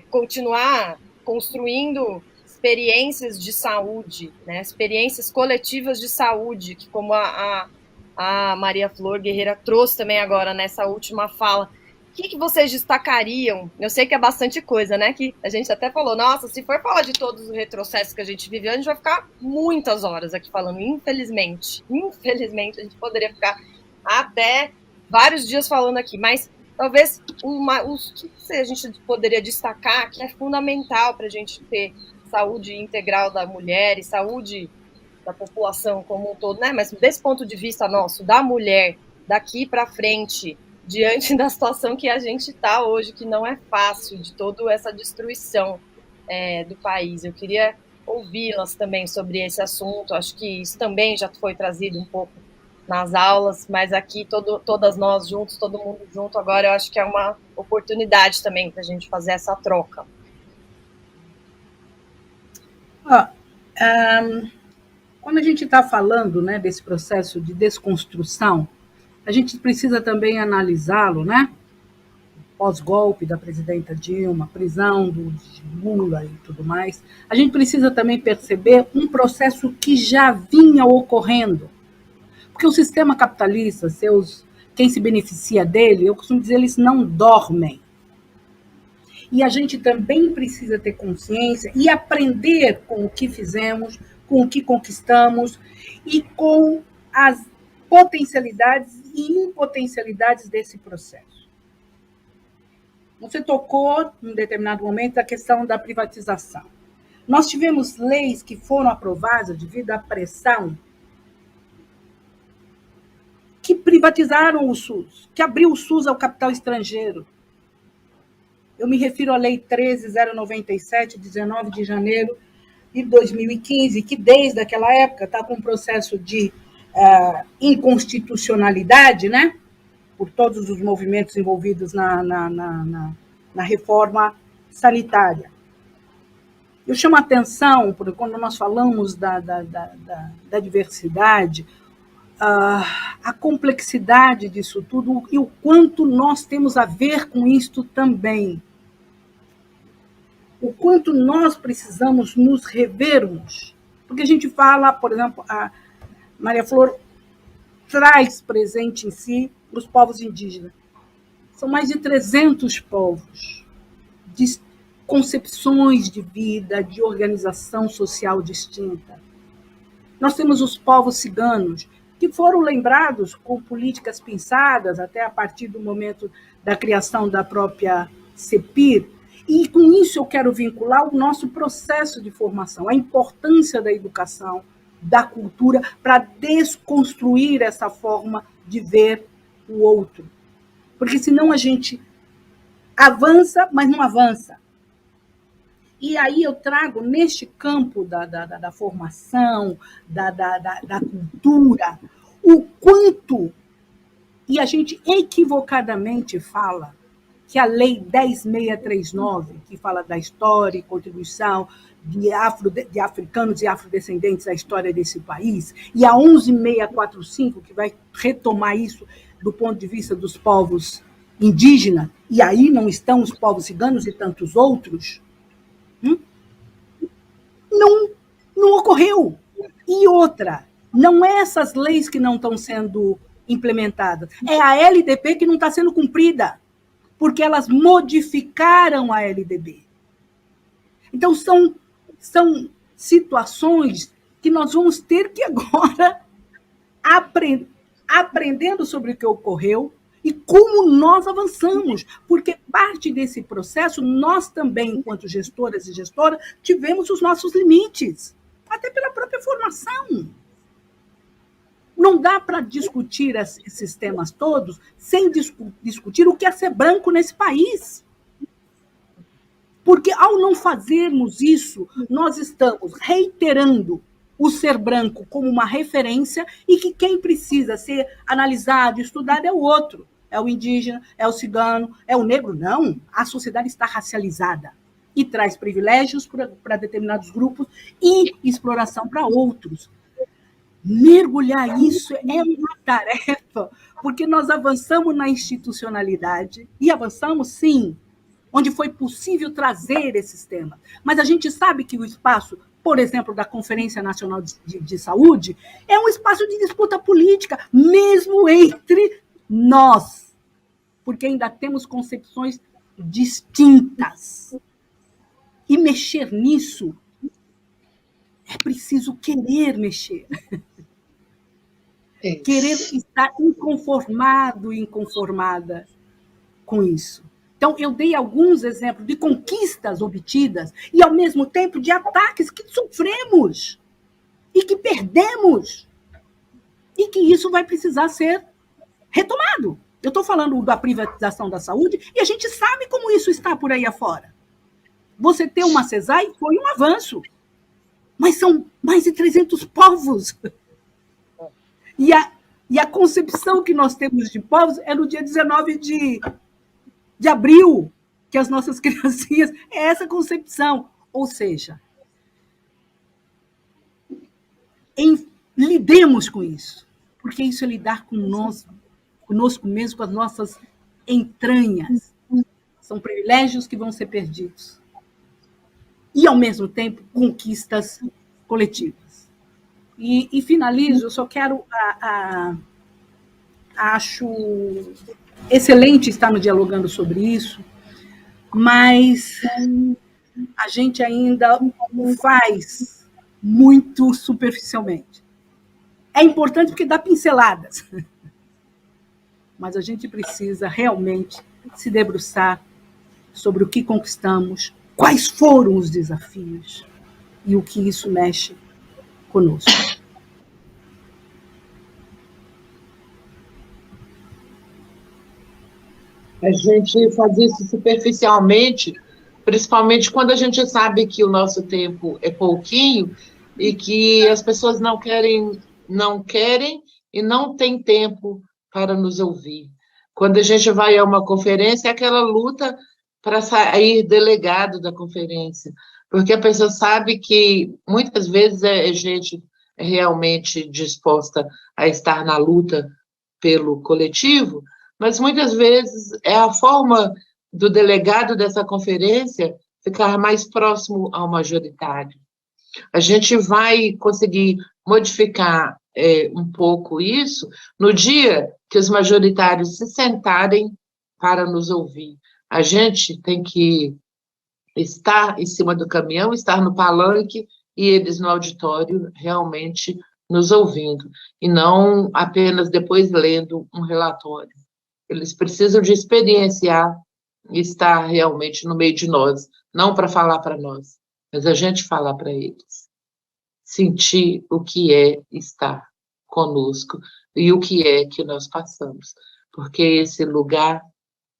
continuar construindo experiências de saúde, né, experiências coletivas de saúde, que como a Maria Flor Guerreira trouxe também agora nessa última fala. O que vocês destacariam? Eu sei que é bastante coisa, né? Que a gente até falou, nossa, se for falar de todos os retrocessos que a gente viveu, a gente vai ficar muitas horas aqui falando, infelizmente. Infelizmente, a gente poderia ficar até vários dias falando aqui, mas talvez o que a gente poderia destacar, que é fundamental para a gente ter saúde integral da mulher e saúde da população como um todo, né? Mas desse ponto de vista nosso, da mulher, daqui para frente, diante da situação que a gente está hoje, que não é fácil, de toda essa destruição do país. Eu queria ouvi-las também sobre esse assunto, acho que isso também já foi trazido um pouco nas aulas, mas aqui todas nós juntos, todo mundo junto, agora eu acho que é uma oportunidade também para a gente fazer essa troca. Quando a gente está falando, né, desse processo de desconstrução, a gente precisa também analisá-lo, né? Pós-golpe da presidenta Dilma, prisão do Lula e tudo mais. A gente precisa também perceber um processo que já vinha ocorrendo. Porque o sistema capitalista, quem se beneficia dele, eu costumo dizer, eles não dormem. E a gente também precisa ter consciência e aprender com o que fizemos, com o que conquistamos e com as potencialidades e impotencialidades desse processo. Você tocou, em determinado momento, a questão da privatização. Nós tivemos leis que foram aprovadas devido à pressão que privatizaram o SUS, que abriu o SUS ao capital estrangeiro. Eu me refiro à Lei 13.097, 19 de janeiro de 2015, que desde aquela época está com um processo de inconstitucionalidade, né? Por todos os movimentos envolvidos na reforma sanitária. Eu chamo a atenção, porque quando nós falamos da diversidade, a complexidade disso tudo e o quanto nós temos a ver com isto também. O quanto nós precisamos nos revermos. Porque a gente fala, por exemplo, a Maria Flor traz presente em si os povos indígenas. São mais de 300 povos, de concepções de vida, de organização social distinta. Nós temos os povos ciganos, que foram lembrados com políticas pensadas até a partir do momento da criação da própria CEPIR, e com isso eu quero vincular o nosso processo de formação, a importância da educação, da cultura, para desconstruir essa forma de ver o outro. Porque senão a gente avança, mas não avança. E aí eu trago, neste campo da formação, da cultura, o quanto, e a gente equivocadamente fala, que a Lei 10.639, que fala da história e contribuição de africanos e afrodescendentes à história desse país, e a 11.645, que vai retomar isso do ponto de vista dos povos indígenas, e aí não estão os povos ciganos e tantos outros, não ocorreu. E outra, não é essas leis que não estão sendo implementadas, é a LDB que não está sendo cumprida, porque elas modificaram a LDB. Então, são situações que nós vamos ter que agora, aprendendo sobre o que ocorreu, e como nós avançamos, porque parte desse processo, nós também, enquanto gestoras e gestoras, tivemos os nossos limites, até pela própria formação. Não dá para discutir esses temas todos sem discutir o que é ser branco nesse país. Porque, ao não fazermos isso, nós estamos reiterando o ser branco como uma referência e que quem precisa ser analisado, estudado é o outro. É o indígena, é o cigano, é o negro. Não, a sociedade está racializada e traz privilégios para determinados grupos e exploração para outros. Mergulhar isso é uma tarefa, porque nós avançamos na institucionalidade, e avançamos, sim, onde foi possível trazer esses temas. Mas a gente sabe que o espaço, por exemplo, da Conferência Nacional de Saúde, é um espaço de disputa política, mesmo entre nós, porque ainda temos concepções distintas. E mexer nisso é preciso querer mexer. Querer estar inconformado e inconformada com isso. Então, eu dei alguns exemplos de conquistas obtidas e, ao mesmo tempo, de ataques que sofremos e que perdemos e que isso vai precisar ser retomado. Eu estou falando da privatização da saúde e a gente sabe como isso está por aí afora. Você ter uma CESAI foi um avanço, mas são mais de 300 povos. E a concepção que nós temos de povos é no dia 19 de abril, que as nossas criancinhas... É essa concepção. Ou seja, lidemos com isso, porque isso é lidar conosco mesmo, com as nossas entranhas. São privilégios que vão ser perdidos. E, ao mesmo tempo, conquistas coletivas. E finalizo, eu só quero... acho excelente estarmos dialogando sobre isso, mas a gente ainda faz muito superficialmente. É importante porque dá pinceladas, mas a gente precisa realmente se debruçar sobre o que conquistamos, quais foram os desafios e o que isso mexe conosco. A gente faz isso superficialmente principalmente quando a gente sabe que o nosso tempo é pouquinho e que as pessoas não querem e não têm tempo para nos ouvir. Quando a gente vai a uma conferência, é aquela luta para sair delegado da conferência, porque a pessoa sabe que muitas vezes é gente realmente disposta a estar na luta pelo coletivo, mas muitas vezes é a forma do delegado dessa conferência ficar mais próximo ao majoritário. A gente vai conseguir modificar um pouco isso no dia que os majoritários se sentarem para nos ouvir. A gente tem que estar em cima do caminhão, estar no palanque e eles no auditório realmente nos ouvindo, e não apenas depois lendo um relatório. Eles precisam de experienciar e estar realmente no meio de nós, não para falar para nós, mas a gente falar para eles. Sentir o que é estar conosco e o que é que nós passamos, porque esse lugar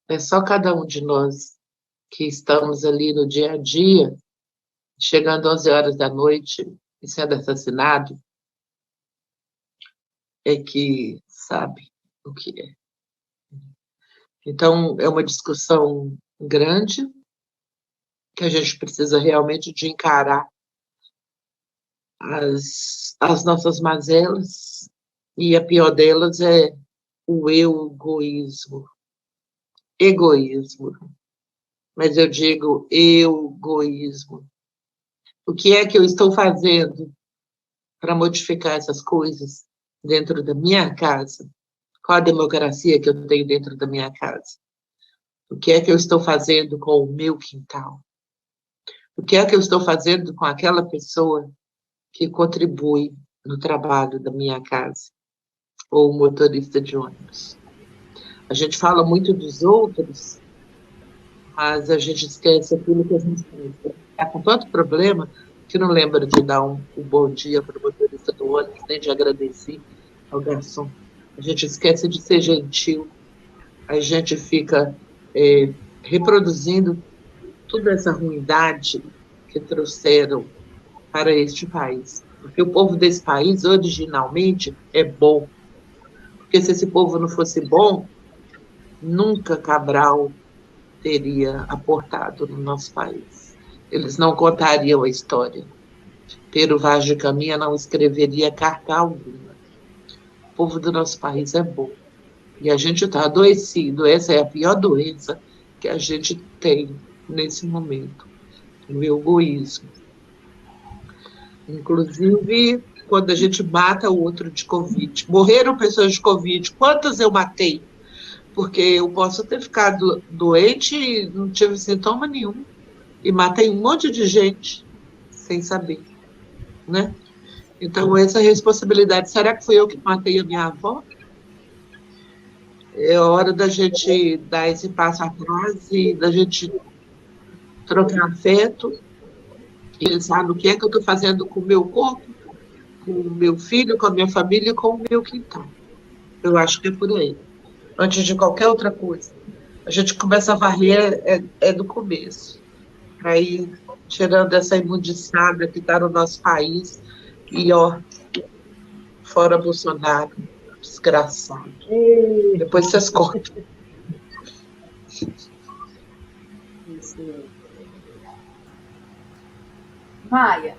é só cada um de nós que estamos ali no dia a dia, chegando 11 horas da noite e sendo assassinado, é que sabe o que é. Então, é uma discussão grande, que a gente precisa realmente de encarar as nossas mazelas, e a pior delas é o egoísmo. Egoísmo. Mas eu digo egoísmo. O que é que eu estou fazendo para modificar essas coisas dentro da minha casa? Qual a democracia que eu tenho dentro da minha casa? O que é que eu estou fazendo com o meu quintal? O que é que eu estou fazendo com aquela pessoa que contribui no trabalho da minha casa? Ou o motorista de ônibus? A gente fala muito dos outros, mas a gente esquece aquilo que a gente faz. Está com tanto problema que não lembra de dar um bom dia para o motorista do ônibus, nem de agradecer ao garçom. A gente esquece de ser gentil, a gente fica reproduzindo toda essa ruindade que trouxeram para este país. Porque o povo desse país, originalmente, é bom. Porque se esse povo não fosse bom, nunca Cabral teria aportado no nosso país. Eles não contariam a história. Pero Vaz de Caminha não escreveria carta alguma. O povo do nosso país é bom. E a gente está adoecido. Essa é a pior doença que a gente tem nesse momento. O egoísmo. Inclusive, quando a gente mata o outro de Covid. Morreram pessoas de Covid. Quantas eu matei? Porque eu posso ter ficado doente e não tive sintoma nenhum. E matei um monte de gente sem saber, né? Então, essa responsabilidade, será que fui eu que matei a minha avó? É hora da gente dar esse passo atrás e da gente trocar afeto e pensar no que é que eu estou fazendo com o meu corpo, com o meu filho, com a minha família e com o meu quintal. Eu acho que é por aí. Antes de qualquer outra coisa. A gente começa a varrer do começo, para ir tirando essa imundiçada que está no nosso país, e ó, fora Bolsonaro, desgraçado. Depois vocês cortam. Maia,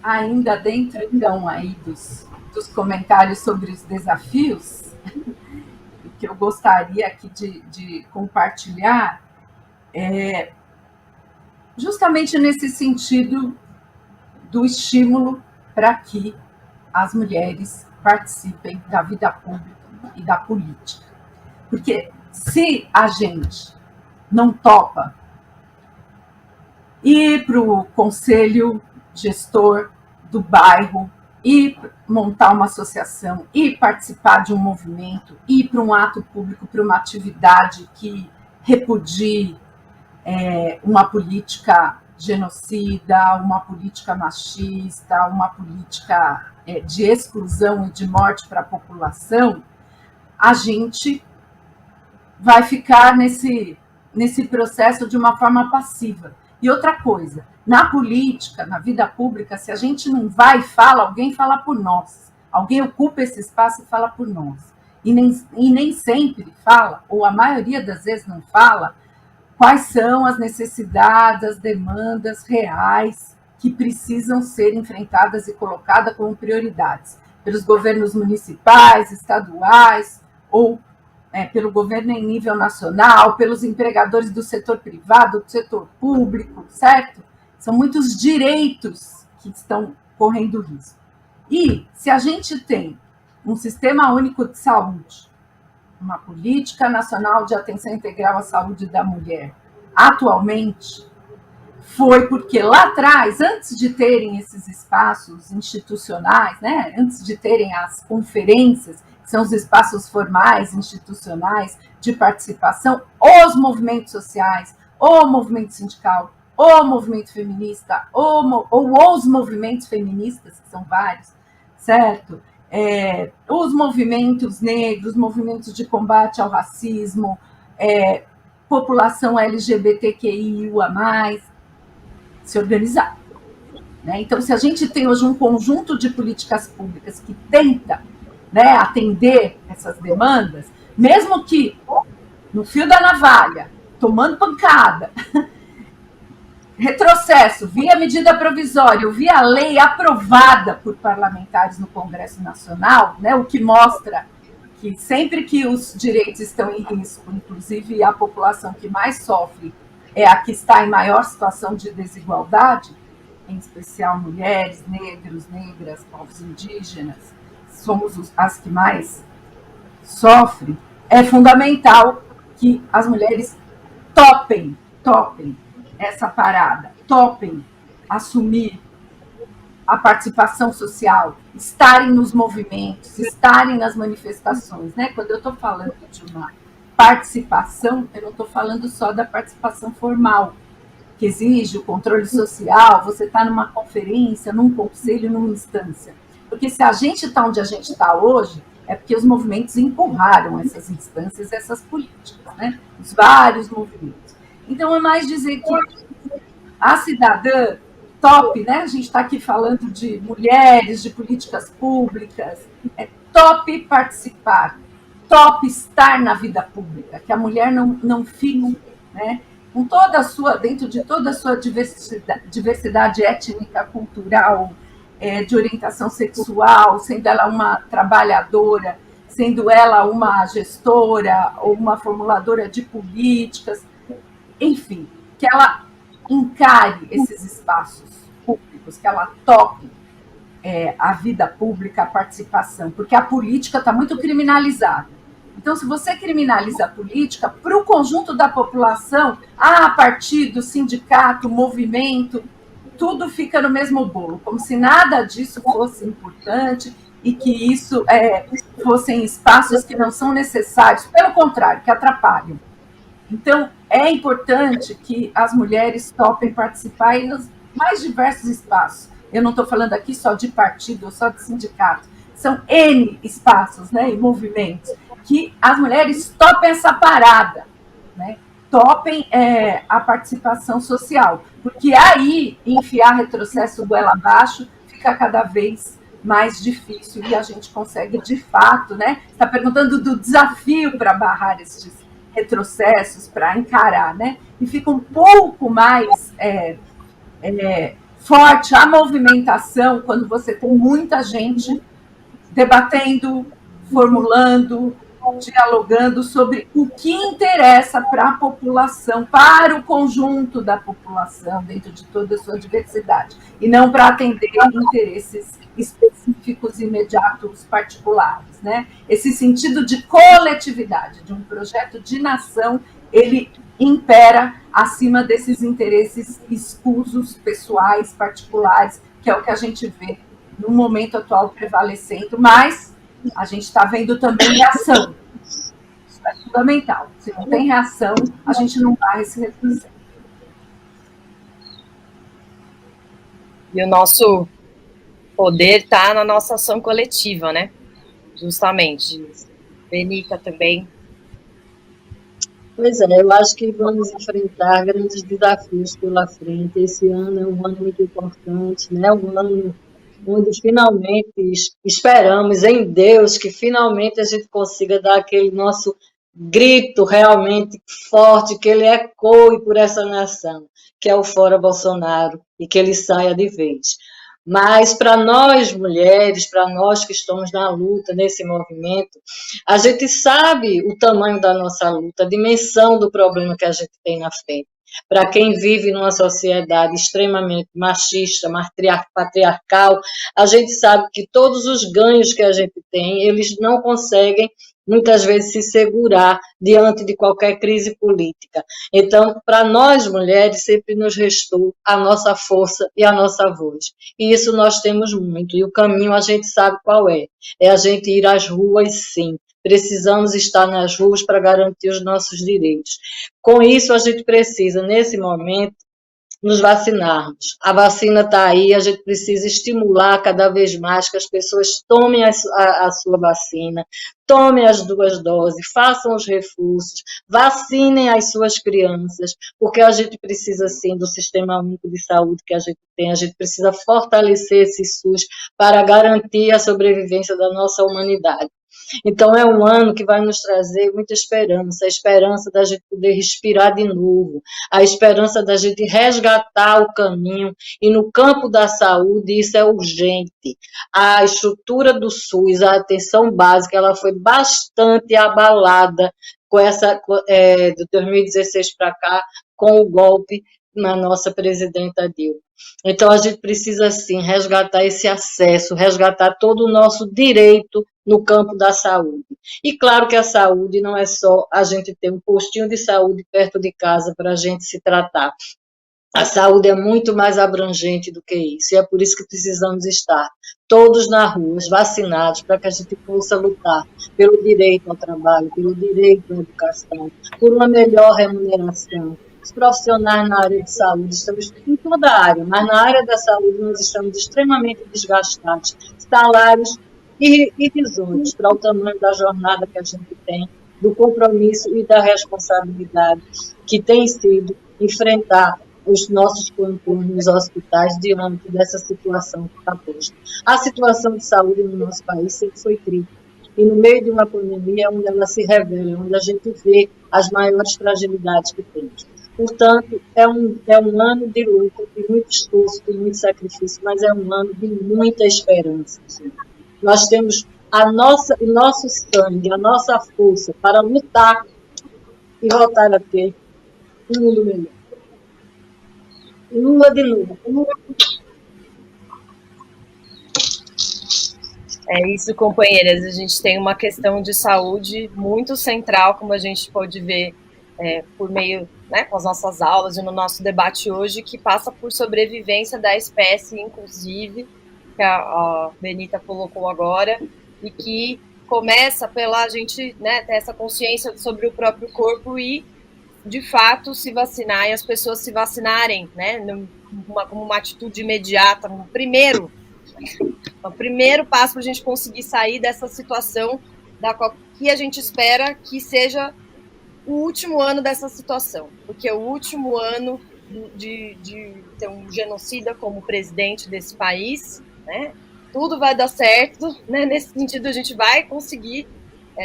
ainda dentro então aí dos comentários sobre os desafios, que eu gostaria aqui de compartilhar justamente nesse sentido do estímulo para que as mulheres participem da vida pública e da política. Porque se a gente não topa ir para o conselho gestor do bairro, ir montar uma associação, ir participar de um movimento, ir para um ato público, para uma atividade que repudie uma política genocida, uma política machista, uma política de exclusão e de morte para a população, a gente vai ficar nesse processo de uma forma passiva. E outra coisa, na política, na vida pública, se a gente não vai e fala, alguém fala por nós. Alguém ocupa esse espaço e fala por nós. E nem sempre fala, ou a maioria das vezes não fala, quais são as necessidades, as demandas reais que precisam ser enfrentadas e colocadas como prioridades pelos governos municipais, estaduais, ou pelo governo em nível nacional, pelos empregadores do setor privado, do setor público, certo? São muitos direitos que estão correndo risco. E se a gente tem um sistema único de saúde, uma política nacional de atenção integral à saúde da mulher, atualmente, foi porque lá atrás, antes de terem esses espaços institucionais, né, antes de terem as conferências, que são os espaços formais, institucionais, de participação, os movimentos sociais, o movimento sindical, o movimento feminista, ou os movimentos feministas, que são vários, certo? Os movimentos negros, movimentos de combate ao racismo, população LGBTQIA+, se organizar. Né? Então, se a gente tem hoje um conjunto de políticas públicas que tenta, né, atender essas demandas, mesmo que no fio da navalha, tomando pancada, retrocesso, via medida provisória, via lei aprovada por parlamentares no Congresso Nacional, né, o que mostra que sempre que os direitos estão em risco, inclusive a população que mais sofre é a que está em maior situação de desigualdade, em especial mulheres, negros, negras, povos indígenas, somos as que mais sofrem, é fundamental que as mulheres topem essa parada, topem assumir a participação social, estarem nos movimentos, estarem nas manifestações. Né? Quando eu estou falando de uma participação, eu não estou falando só da participação formal, que exige o controle social, você está numa conferência, num conselho, numa instância. Porque se a gente está onde a gente está hoje, é porque os movimentos empurraram essas instâncias, essas políticas, né? Os vários movimentos. Então, é mais dizer que a cidadã top, né? A gente está aqui falando de mulheres, de políticas públicas, é top participar, top estar na vida pública, que a mulher não fique, né? Com toda a sua, dentro de toda a sua diversidade étnica, cultural, de orientação sexual, sendo ela uma trabalhadora, sendo ela uma gestora ou uma formuladora de políticas, enfim, que ela encare esses espaços públicos, que ela toque a vida pública, a participação, porque a política está muito criminalizada. Então, se você criminaliza a política, para o conjunto da população, partido, sindicato, movimento, tudo fica no mesmo bolo, como se nada disso fosse importante e que isso fossem espaços que não são necessários, pelo contrário, que atrapalham. Então, é importante que as mulheres topem participar nos mais diversos espaços. Eu não estou falando aqui só de partido ou só de sindicato, são N espaços, né, e movimentos, que as mulheres topem essa parada, né? Topem a participação social, porque aí enfiar retrocesso goela abaixo fica cada vez mais difícil e a gente consegue de fato, né? Está perguntando do desafio para barrar esses retrocessos, para encarar, né? E fica um pouco mais forte a movimentação quando você tem muita gente debatendo, formulando, dialogando sobre o que interessa para a população, para o conjunto da população, dentro de toda a sua diversidade, e não para atender interesses específicos, imediatos, particulares. Né? Esse sentido de coletividade, de um projeto de nação, ele impera acima desses interesses escusos, pessoais, particulares, que é o que a gente vê no momento atual prevalecendo, mas a gente está vendo também reação. Isso é fundamental. Se não tem reação, a gente não vai se reconhecer. E o nosso poder está na nossa ação coletiva, né? Justamente. Benica também. Pois é, eu acho que vamos enfrentar grandes desafios pela frente. Esse ano é um ano muito importante, né? Um ano onde finalmente esperamos em Deus que finalmente a gente consiga dar aquele nosso grito realmente forte, que ele ecoe por essa nação, que é o Fora Bolsonaro, e que ele saia de vez. Mas para nós mulheres, para nós que estamos na luta, nesse movimento, a gente sabe o tamanho da nossa luta, a dimensão do problema que a gente tem na frente. Para quem vive numa sociedade extremamente machista, patriarcal, a gente sabe que todos os ganhos que a gente tem, eles não conseguem muitas vezes se segurar diante de qualquer crise política. Então, para nós mulheres, sempre nos restou a nossa força e a nossa voz. E isso nós temos muito, e o caminho a gente sabe qual é. É a gente ir às ruas, sim. Precisamos estar nas ruas para garantir os nossos direitos. Com isso, a gente precisa, nesse momento, nos vacinarmos. A vacina está aí, a gente precisa estimular cada vez mais que as pessoas tomem a sua vacina, tomem as 2 doses, façam os reforços, vacinem as suas crianças, porque a gente precisa, sim, do Sistema Único de Saúde que a gente precisa fortalecer esse SUS para garantir a sobrevivência da nossa humanidade. Então, é um ano que vai nos trazer muita esperança, a esperança da gente poder respirar de novo, a esperança da gente resgatar o caminho, e no campo da saúde isso é urgente. A estrutura do SUS, a atenção básica, ela foi bastante abalada de 2016 para cá, com o golpe na nossa presidenta Dilma. Então, a gente precisa, sim, resgatar esse acesso, resgatar todo o nosso direito no campo da saúde. E claro que a saúde não é só a gente ter um postinho de saúde perto de casa para a gente se tratar. A saúde é muito mais abrangente do que isso, e é por isso que precisamos estar todos na rua, vacinados, para que a gente possa lutar pelo direito ao trabalho, pelo direito à educação, por uma melhor remuneração. Os profissionais na área de saúde, estamos em toda a área, mas na área da saúde nós estamos extremamente desgastados. Salários irrisórios para o tamanho da jornada que a gente tem, do compromisso e da responsabilidade que tem sido enfrentar os nossos plantões nos hospitais diante dessa situação que está posta. A situação de saúde no nosso país sempre foi crítica. E no meio de uma pandemia, onde ela se revela, onde a gente vê as maiores fragilidades que temos. Portanto, é um ano de luta, de muito esforço, de muito sacrifício, mas é um ano de muita esperança. Sim. Nós temos o nosso sangue, a nossa força para lutar e voltar a ter um mundo melhor. Lula de novo. É isso, companheiras. A gente tem uma questão de saúde muito central, como a gente pode ver por meio, né, com as nossas aulas e no nosso debate hoje, que passa por sobrevivência da espécie, inclusive, que a Benita colocou agora, e que começa pela gente, né, ter essa consciência sobre o próprio corpo e, de fato, se vacinar, e as pessoas se vacinarem, né, como uma atitude imediata, o primeiro passo para a gente conseguir sair dessa situação que a gente espera que seja o último ano dessa situação, porque é o último ano de ter um genocida como presidente desse país, né? Tudo vai dar certo, né? Nesse sentido a gente vai conseguir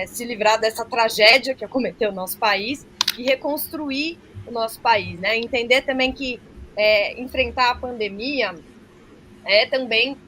se livrar dessa tragédia que acometeu o nosso país e reconstruir o nosso país, né? Entender também que enfrentar a pandemia é também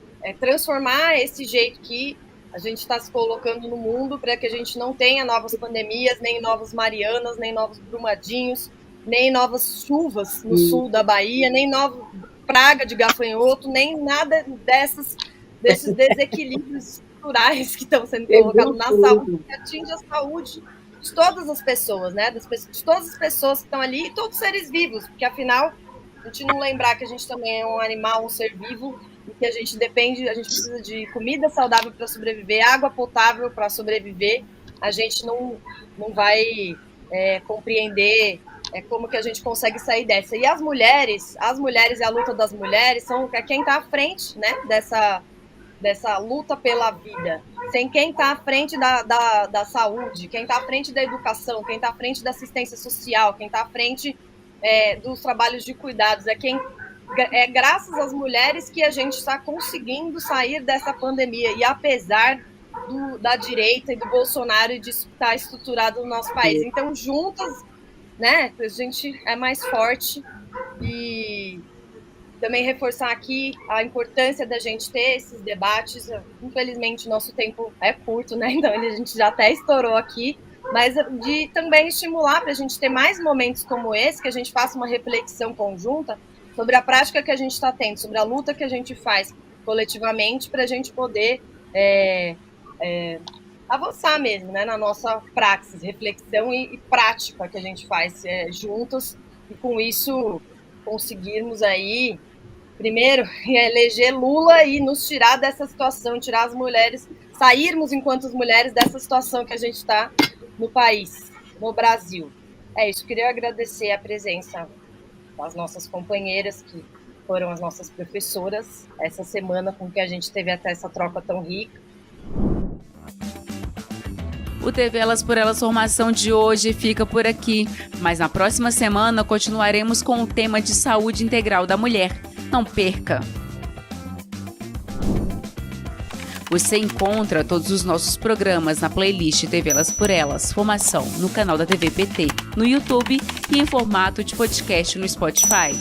transformar esse jeito que a gente está se colocando no mundo para que a gente não tenha novas pandemias, nem novas Marianas, nem novos Brumadinhos, nem novas chuvas no sul da Bahia, nem nova praga de gafanhoto, nem nada desses desequilíbrios estruturais que estão sendo colocados na saúde, que atinge a saúde de todas as pessoas, né? De todas as pessoas que estão ali e todos os seres vivos, porque afinal a gente não lembrar que a gente também é um animal, um ser vivo, e que a gente precisa de comida saudável para sobreviver, água potável para sobreviver. A gente não vai compreender como que a gente consegue sair dessa. E as mulheres e a luta das mulheres são quem está à frente, né, dessa luta pela vida, sem quem está à frente da saúde, quem está à frente da educação, quem está à frente da assistência social, quem está à frente dos trabalhos de cuidados, é graças às mulheres que a gente está conseguindo sair dessa pandemia, e apesar da direita e do Bolsonaro de estar estruturado no nosso país. Então, juntas, né, a gente é mais forte. E também reforçar aqui a importância da gente ter esses debates. Infelizmente, nosso tempo é curto, né? Então a gente já até estourou aqui, mas de também estimular para a gente ter mais momentos como esse, que a gente faça uma reflexão conjunta sobre a prática que a gente está tendo, sobre a luta que a gente faz coletivamente, para a gente poder avançar mesmo, né, na nossa praxis, reflexão e prática que a gente faz juntos, e com isso conseguirmos aí, primeiro, eleger Lula e nos tirar dessa situação, tirar as mulheres, sairmos enquanto mulheres dessa situação que a gente está no país, no Brasil. É isso, queria agradecer a presença das nossas companheiras, que foram as nossas professoras, essa semana com que a gente teve até essa troca tão rica. O TV Elas por Elas Formação de hoje fica por aqui, mas na próxima semana continuaremos com o tema de saúde integral da mulher. Não perca! Você encontra todos os nossos programas na playlist TV Elas por Elas Formação no canal da TV PT, no YouTube e em formato de podcast no Spotify.